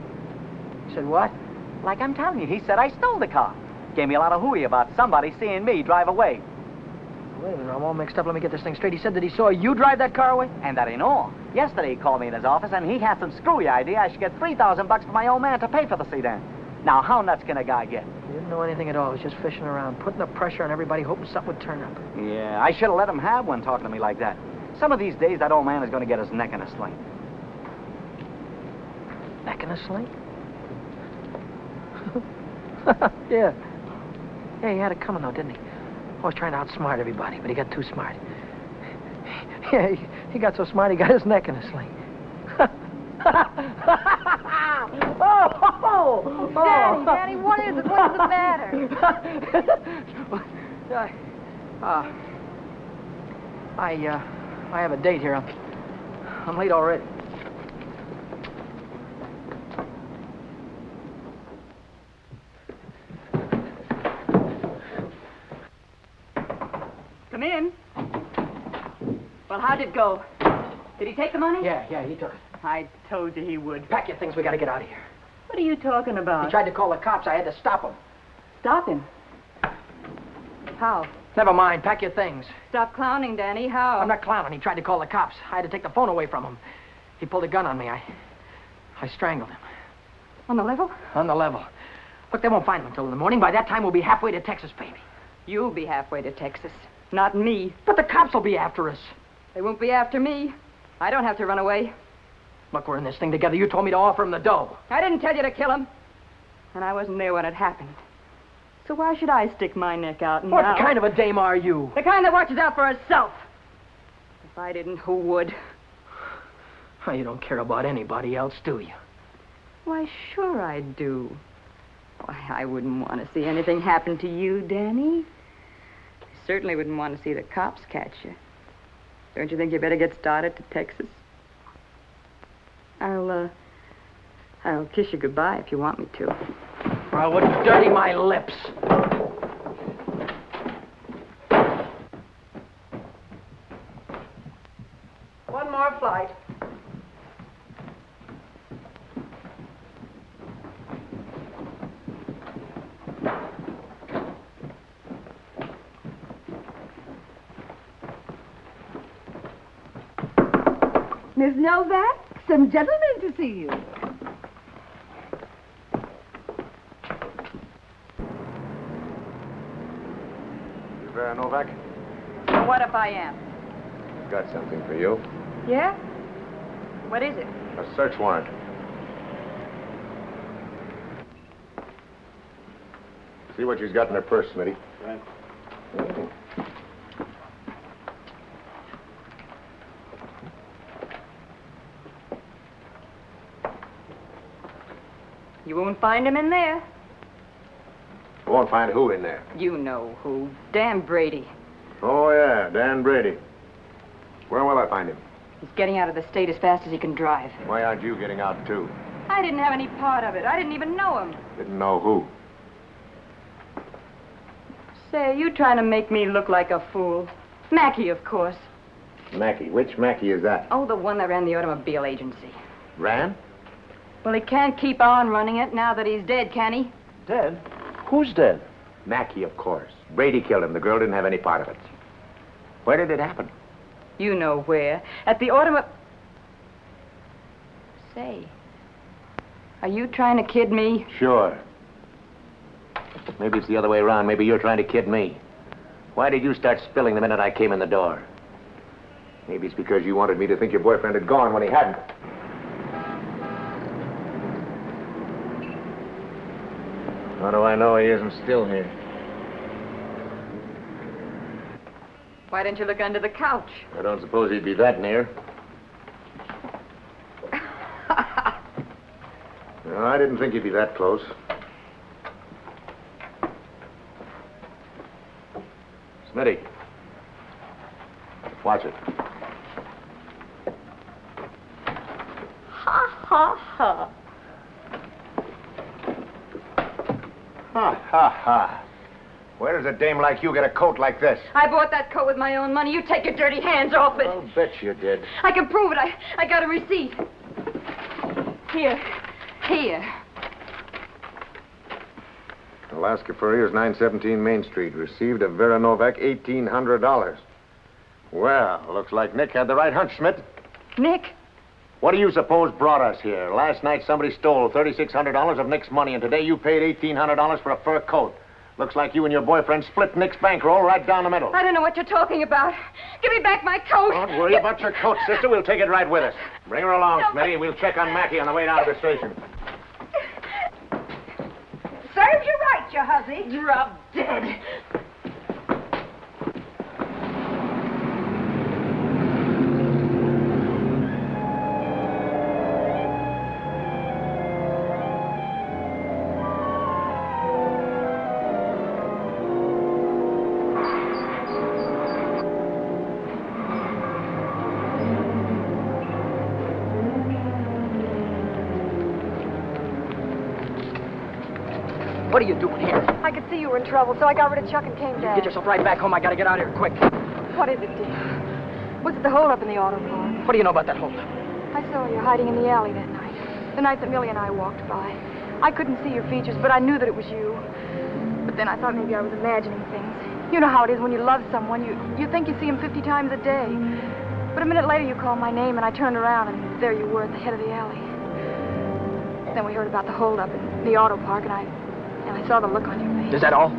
You said what? Like I'm telling you, he said I stole the car. Gave me a lot of hooey about somebody seeing me drive away. Wait a minute, I'm all mixed up. Let me get this thing straight. He said that he saw you drive that car away? And that ain't all. Yesterday, he called me in his office, and he had some screwy idea I should get $3,000 for my old man to pay for the sedan. Now, how nuts can a guy get? He didn't know anything at all. He was just fishing around, putting the pressure on everybody, hoping something would turn up. Yeah, I should have let him have one talking to me like that. Some of these days, that old man is going to get his neck in a sling. Neck in a sling? Yeah. Yeah, he had it coming, though, didn't he? Always trying to outsmart everybody, but he got too smart. Yeah, he got so smart, he got his neck in a sling. Daddy, what is it? What's the matter? I have a date here. I'm late already. Come in. Well, how'd it go? Did he take the money? Yeah, he took it. I told you he would. Pack your things, we gotta get out of here. What are you talking about? He tried to call the cops. I had to stop him. Stop him. How? Never mind, pack your things. Stop clowning, Danny. How? I'm not clowning. He tried to call the cops. I had to take the phone away from him. He pulled a gun on me. I strangled him. On the level? On the level. Look, they won't find him until in the morning. By that time, we'll be halfway to Texas, baby. You'll be halfway to Texas. Not me. But the cops will be after us. They won't be after me. I don't have to run away. Look, we're in this thing together. You told me to offer him the dough. I didn't tell you to kill him. And I wasn't there when it happened. So why should I stick my neck out now? What kind of a dame are you? The kind that watches out for herself. If I didn't, who would? Oh, you don't care about anybody else, do you? Why, sure I do. Why, I wouldn't want to see anything happen to you, Danny. I certainly wouldn't want to see the cops catch you. Don't you think you better get started to Texas? I'll kiss you goodbye if you want me to. I wouldn't dirty my lips. One more flight. Miss Novak, some gentlemen to see you. You Novak? So what if I am? Got something for you. Yeah? What is it? A search warrant. See what she's got in her purse, Smitty. Right. You won't find him in there. You won't find who in there? You know who. Dan Brady. Oh, yeah, Dan Brady. Where will I find him? He's getting out of the state as fast as he can drive. Why aren't you getting out, too? I didn't have any part of it. I didn't even know him. Didn't know who. Say, you trying to make me look like a fool. Mackey, of course. Mackey. Which Mackey is that? Oh, the one that ran the automobile agency. Ran? Well, he can't keep on running it now that he's dead, can he? Dead? Who's dead? Mackey, of course. Brady killed him. The girl didn't have any part of it. Where did it happen? You know where. At the automobile... Say, are you trying to kid me? Sure. Maybe it's the other way around. Maybe you're trying to kid me. Why did you start spilling the minute I came in the door? Maybe it's because you wanted me to think your boyfriend had gone when he hadn't. How do I know he isn't still here? Why didn't you look under the couch? I don't suppose he'd be that near. No, I didn't think he'd be that close. Smitty. Watch it. Ha, ha, ha. Ha, ha, ha. Where does a dame like you get a coat like this? I bought that coat with my own money. You take your dirty hands off it. I'll bet you did. I can prove it. I got a receipt. Here. Here. Alaska Furriers, 917 Main Street. Received of Vera Novak, $1,800. Well, looks like Nick had the right hunch, Schmidt. Nick? What do you suppose brought us here? Last night somebody stole $3,600 of Nick's money, and today you paid $1,800 for a fur coat. Looks like you and your boyfriend split Nick's bankroll right down the middle. I don't know what you're talking about. Give me back my coat. Don't worry about your coat, sister. We'll take it right with us. Bring her along, Smitty. We'll check on Mackey on the way down to the station. Serves you right, you hussy. Drop dead. What are you doing here? I could see you were in trouble, so I got rid of Chuck and came down. Get yourself right back home. I gotta get out of here quick. What is it, dear? Was it the holdup in the auto park? What do you know about that holdup? I saw you hiding in the alley that night. The night that Millie and I walked by. I couldn't see your features, but I knew that it was you. But then I thought maybe I was imagining things. You know how it is when you love someone. You think you see him 50 times a day. But a minute later you called my name and I turned around and there you were at the head of the alley. Then we heard about the holdup in the auto park and I saw the look on your face. Is that all?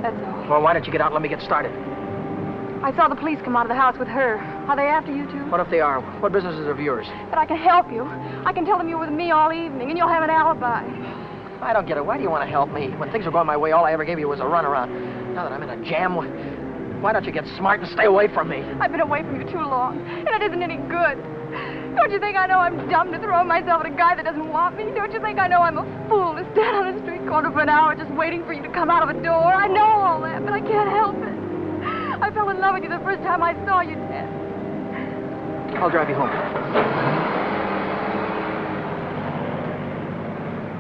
That's all. Well, why don't you get out and let me get started? I saw the police come out of the house with her. Are they after you, too? What if they are? What business is of yours? But I can help you. I can tell them you were with me all evening, and you'll have an alibi. I don't get it. Why do you want to help me? When things were going my way, all I ever gave you was a runaround. Now that I'm in a jam, why don't you get smart and stay away from me? I've been away from you too long, and it isn't any good. Don't you think I know I'm dumb to throw myself at a guy that doesn't want me? Don't you think I know I'm a fool to stand on a street corner for an hour just waiting for you to come out of a door? I know all that, but I can't help it. I fell in love with you the first time I saw you, Dad. I'll drive you home.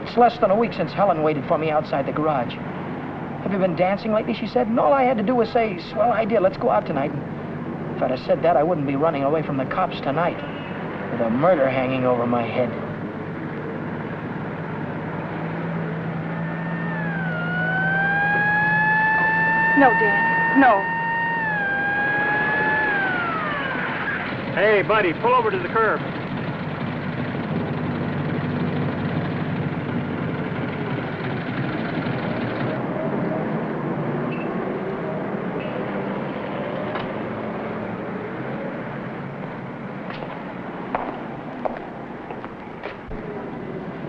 It's less than a week since Helen waited for me outside the garage. Have you been dancing lately, she said, and all I had to do was say, swell idea, let's go out tonight. If I'd have said that, I wouldn't be running away from the cops tonight, with a murder hanging over my head. No, Dan, no. Hey, buddy, pull over to the curb.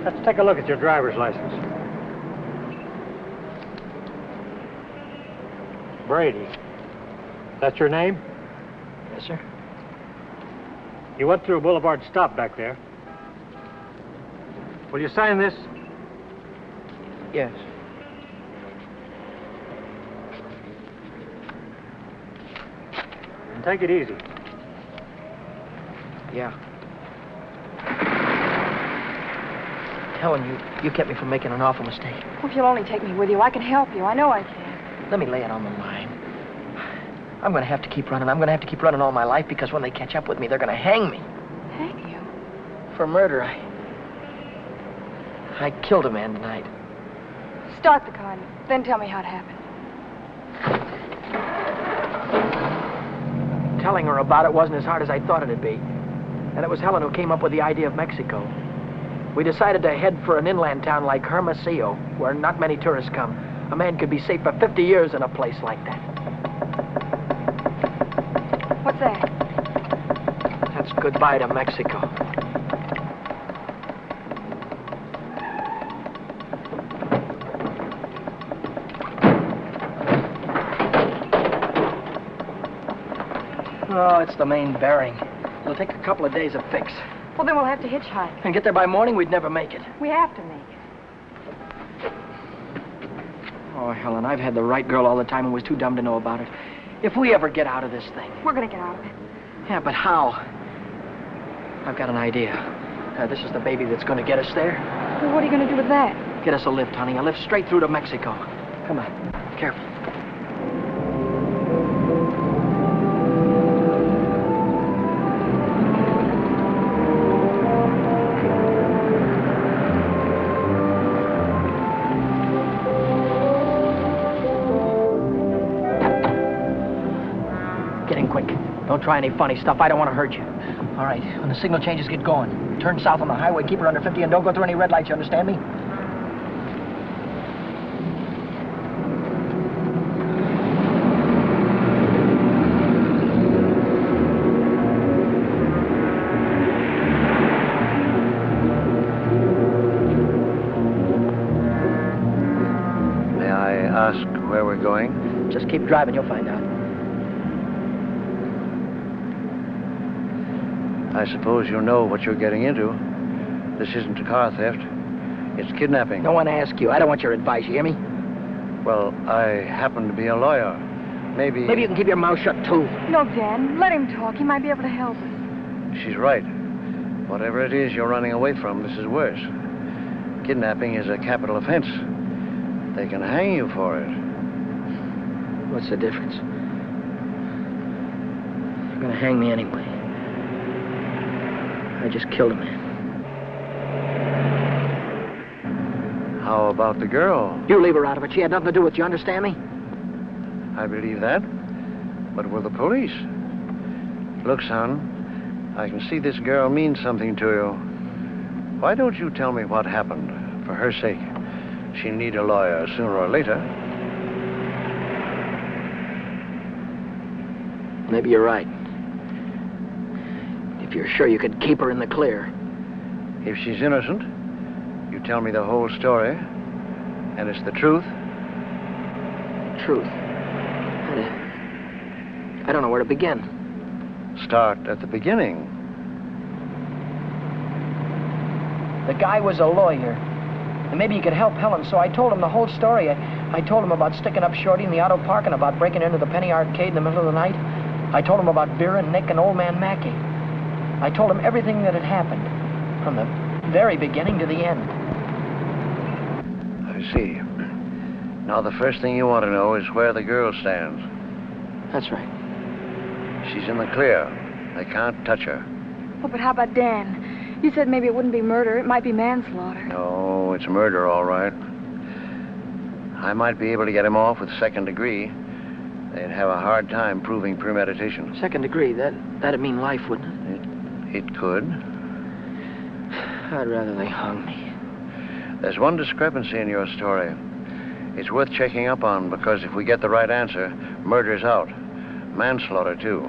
Let's take a look at your driver's license. Brady. That's your name? Yes, sir. You went through a Boulevard stop back there. Will you sign this? Yes. And take it easy. Yeah. Helen, you kept me from making an awful mistake. Well, if you'll only take me with you, I can help you. I know I can. Let me lay it on the line. I'm going to have to keep running. I'm going to have to keep running all my life because when they catch up with me, they're going to hang me. Hang you? For murder. I killed a man tonight. Start the car, and then tell me how it happened. Telling her about it wasn't as hard as I thought it'd be. And it was Helen who came up with the idea of Mexico. We decided to head for an inland town like Hermosillo, where not many tourists come. A man could be safe for 50 years in a place like that. What's that? That's goodbye to Mexico. Oh, it's the main bearing. It'll take a couple of days to fix. Well, then we'll have to hitchhike. And get there by morning, we'd never make it. We have to make it. Oh, Helen, I've had the right girl all the time and was too dumb to know about it. If we ever get out of this thing... We're going to get out of it. Yeah, but how? I've got an idea. This is the baby that's going to get us there. Well, what are you going to do with that? Get us a lift, honey. A lift straight through to Mexico. Come on. Careful. Don't try any funny stuff. I don't want to hurt you. All right, when the signal changes, get going. Turn south on the highway, keep her under 50, and don't go through any red lights, you understand me? May I ask where we're going? Just keep driving, you'll find out. I suppose you know what you're getting into. This isn't a car theft. It's kidnapping. No one asked you. I don't want your advice, you hear me? Well, I happen to be a lawyer. Maybe you can keep your mouth shut, too. No, Dan. Let him talk. He might be able to help us. She's right. Whatever it is you're running away from, this is worse. Kidnapping is a capital offense. They can hang you for it. What's the difference? They're gonna hang me anyway. I just killed a man. How about the girl? You leave her out of it. She had nothing to do with it. You understand me? I believe that. But with the police. Look, son, I can see this girl means something to you. Why don't you tell me what happened? For her sake. She'll need a lawyer sooner or later. Maybe you're right. If you're sure you could keep her in the clear. If she's innocent, you tell me the whole story, and it's the truth. Truth. I don't know where to begin. Start at the beginning. The guy was a lawyer, and maybe he could help Helen, so I told him the whole story. I told him about sticking up Shorty in the auto park and about breaking into the Penny Arcade in the middle of the night. I told him about Vera, Nick, and old man Mackey. I told him everything that had happened, from the very beginning to the end. I see. Now, the first thing you want to know is where the girl stands. That's right. She's in the clear. They can't touch her. Oh, but how about Dan? You said maybe it wouldn't be murder. It might be manslaughter. No, it's murder, all right. I might be able to get him off with second degree. They'd have a hard time proving premeditation. Second degree, that'd mean life, wouldn't it? It could. I'd rather they hung me. There's one discrepancy in your story. It's worth checking up on, because if we get the right answer, murder's out. Manslaughter, too.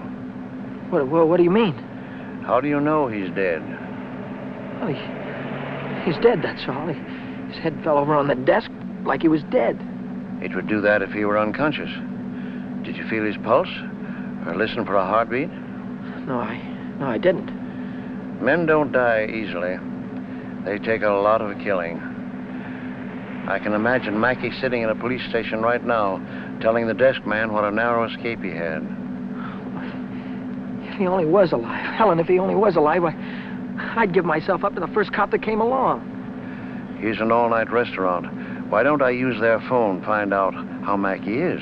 What do you mean? How do you know he's dead? Well, he's dead, that's all. His head fell over on the desk like he was dead. It would do that if he were unconscious. Did you feel his pulse? Or listen for a heartbeat? No, I didn't. Men don't die easily. They take a lot of killing. I can imagine Mackey sitting in a police station right now, telling the desk man what a narrow escape he had. If he only was alive. Helen, if he only was alive, I'd give myself up to the first cop that came along. Here's an all-night restaurant. Why don't I use their phone, find out how Mackey is?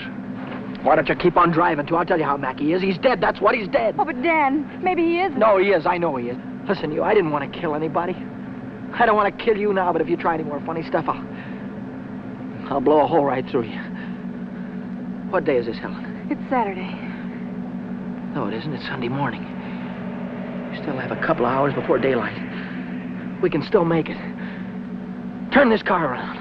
Why don't you keep on driving, too? I'll tell you how Mackey is. He's dead, that's what, he's dead. Oh, but Dan, maybe he isn't. No, he is. I know he is. Listen, I didn't want to kill anybody. I don't want to kill you now, but if you try any more funny stuff, I'll blow a hole right through you. What day is this, Helen? It's Saturday. No, it isn't. It's Sunday morning. We still have a couple of hours before daylight. We can still make it. Turn this car around.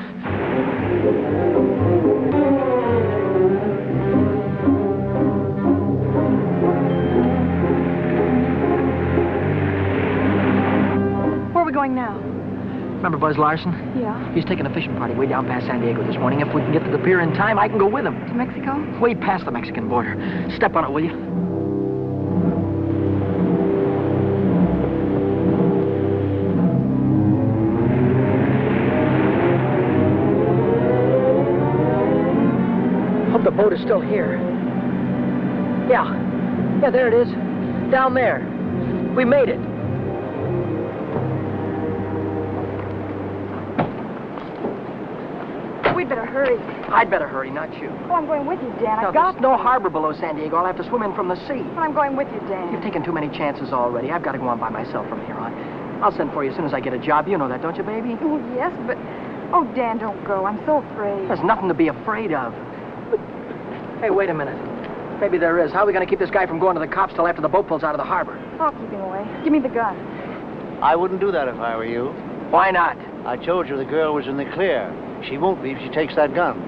Where are we going now? Remember Buzz Larson? Yeah. He's taking a fishing party way down past San Diego this morning. If we can get to the pier in time, I can go with him. To Mexico? Way past the Mexican border. Step on it, will you? Hope the boat is still here. Yeah, there it is. Down there. We made it. We'd better hurry. I'd better hurry, not you. Oh, I'm going with you, Dan. No, I've got there's no harbor below San Diego. I'll have to swim in from the sea. Well, I'm going with you, Dan. You've taken too many chances already. I've got to go on by myself from here on. I'll send for you as soon as I get a job. You know that, don't you, baby? Oh, yes, but... Oh, Dan, don't go. I'm so afraid. There's nothing to be afraid of. Hey, wait a minute. Maybe there is. How are we going to keep this guy from going to the cops till after the boat pulls out of the harbor? I'll keep him away. Give me the gun. I wouldn't do that if I were you. Why not? I told you the girl was in the clear. She won't be if she takes that gun.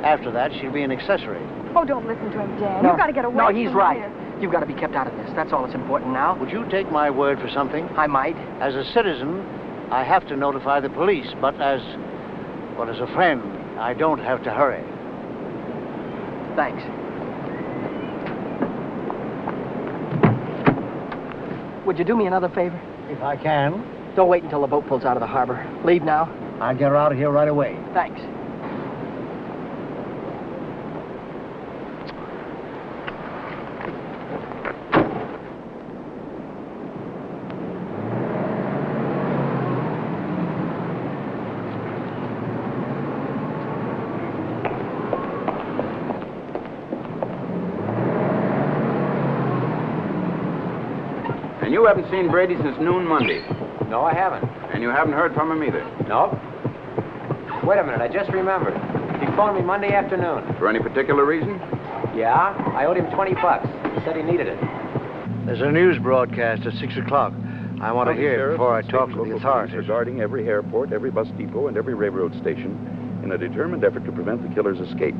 After that, she'll be an accessory. Oh, don't listen to him, Dan. No. You've got to get away No, from he's right. here. You've got to be kept out of this. That's all that's important now. Would you take my word for something? I might. As a citizen, I have to notify the police, but as a friend, I don't have to hurry. Thanks. Would you do me another favor? If I can, Don't wait until the boat pulls out of the harbor. Leave now. I'll get her out of here right away. Thanks. And you haven't seen Brady since noon Monday. No, I haven't. And you haven't heard from him either. Nope. Wait a minute, I just remembered. He phoned me Monday afternoon. For any particular reason? Yeah, I owed him $20. He said he needed it. There's a news broadcast at 6 o'clock. I want to hear it before I talk to the authorities. Regarding every airport, every bus depot, and every railroad station in a determined effort to prevent the killer's escape.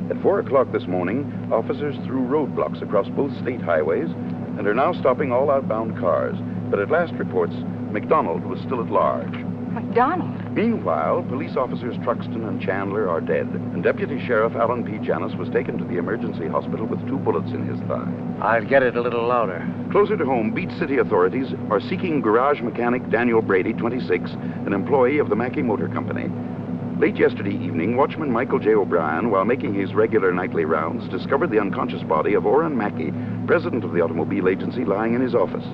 At 4 o'clock this morning, officers threw roadblocks across both state highways and are now stopping all outbound cars. But at last reports, McDonald was still at large. McDonald? Meanwhile, police officers Truxton and Chandler are dead, and Deputy Sheriff Alan P. Janis was taken to the emergency hospital with 2 bullets in his thigh. I'll get it a little louder. Closer to home, Beach City authorities are seeking garage mechanic Daniel Brady, 26, an employee of the Mackey Motor Company. Late yesterday evening, watchman Michael J. O'Brien, while making his regular nightly rounds, discovered the unconscious body of Orrin Mackey, president of the automobile agency, lying in his office.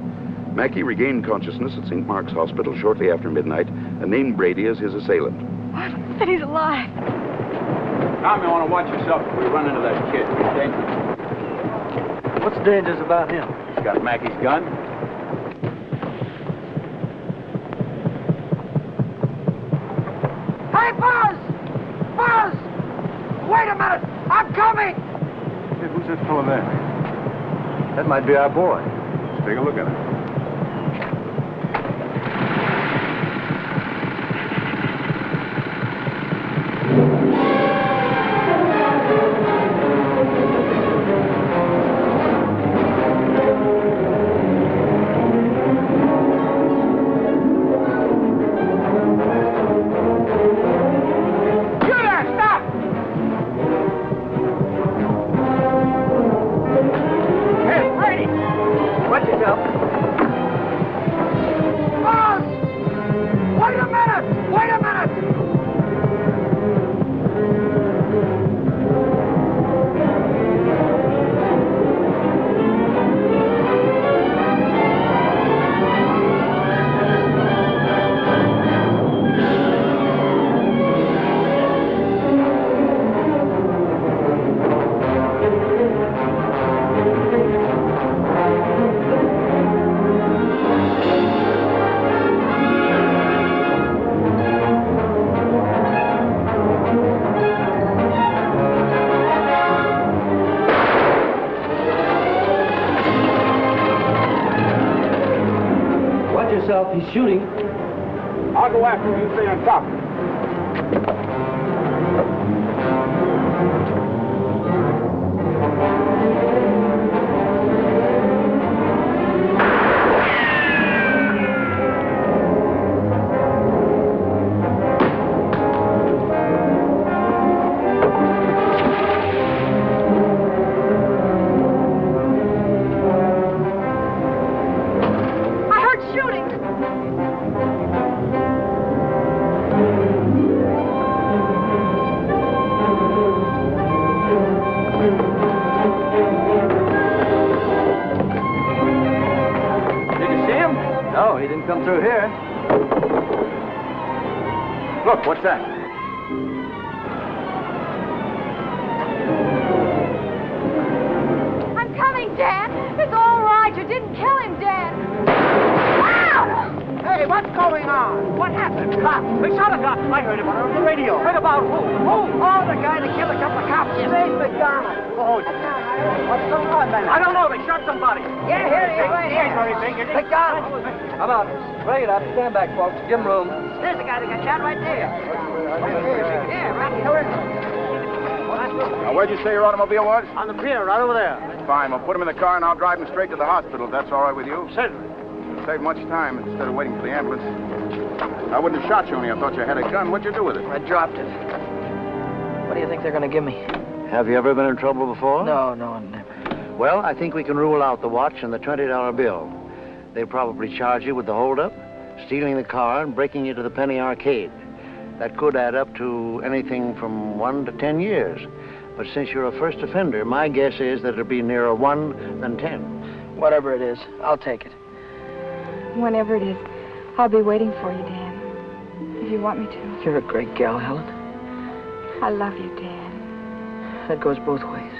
Mackey regained consciousness at St. Mark's Hospital shortly after midnight and named Brady as his assailant. What? That he's alive. Tom, you want to watch yourself if we run into that kid. He's dangerous. What's dangerous about him? He's got Mackey's gun. Hey, Buzz! Buzz! Wait a minute! I'm coming! Hey, who's that fellow there? That might be our boy. Let's take a look at him. He's shooting. I'll go after him. You stay on top. Come through here. Look, what's that? I'm coming, Dan. It's all right. You didn't kill him, Dan. Ow! Hey, what's going on? What happened? Cops. They shot a cop. I heard about it on the radio. Heard about who? Who? Oh, the guy that killed a couple of cops. His name's McDonald. Oh, what's going on, man? I don't know. They shot somebody. Yeah, here he is. Right here. McDonald. Come out. Bring it up. Stand back, folks. Give him room. There's the guy that got shot right there. Yeah, right here. Now, where'd you say your automobile was? On the pier, right over there. Fine. We'll put him in the car and I'll drive him straight to the hospital if that's all right with you. Certainly. It'll save much time instead of waiting for the ambulance. I wouldn't have shot you only I thought you had a gun. What'd you do with it? I dropped it. What do you think they're going to give me? Have you ever been in trouble before? No, never. Well, I think we can rule out the watch and the $20 bill. They'll probably charge you with the holdup, stealing the car, and breaking you to the Penny Arcade. That could add up to anything from 1 to 10 years. But since you're a first offender, my guess is that it'll be nearer 1 than 10. Whatever it is, I'll take it. Whenever it is, I'll be waiting for you, Dan. If you want me to. You're a great gal, Helen. I love you, Dan. That goes both ways.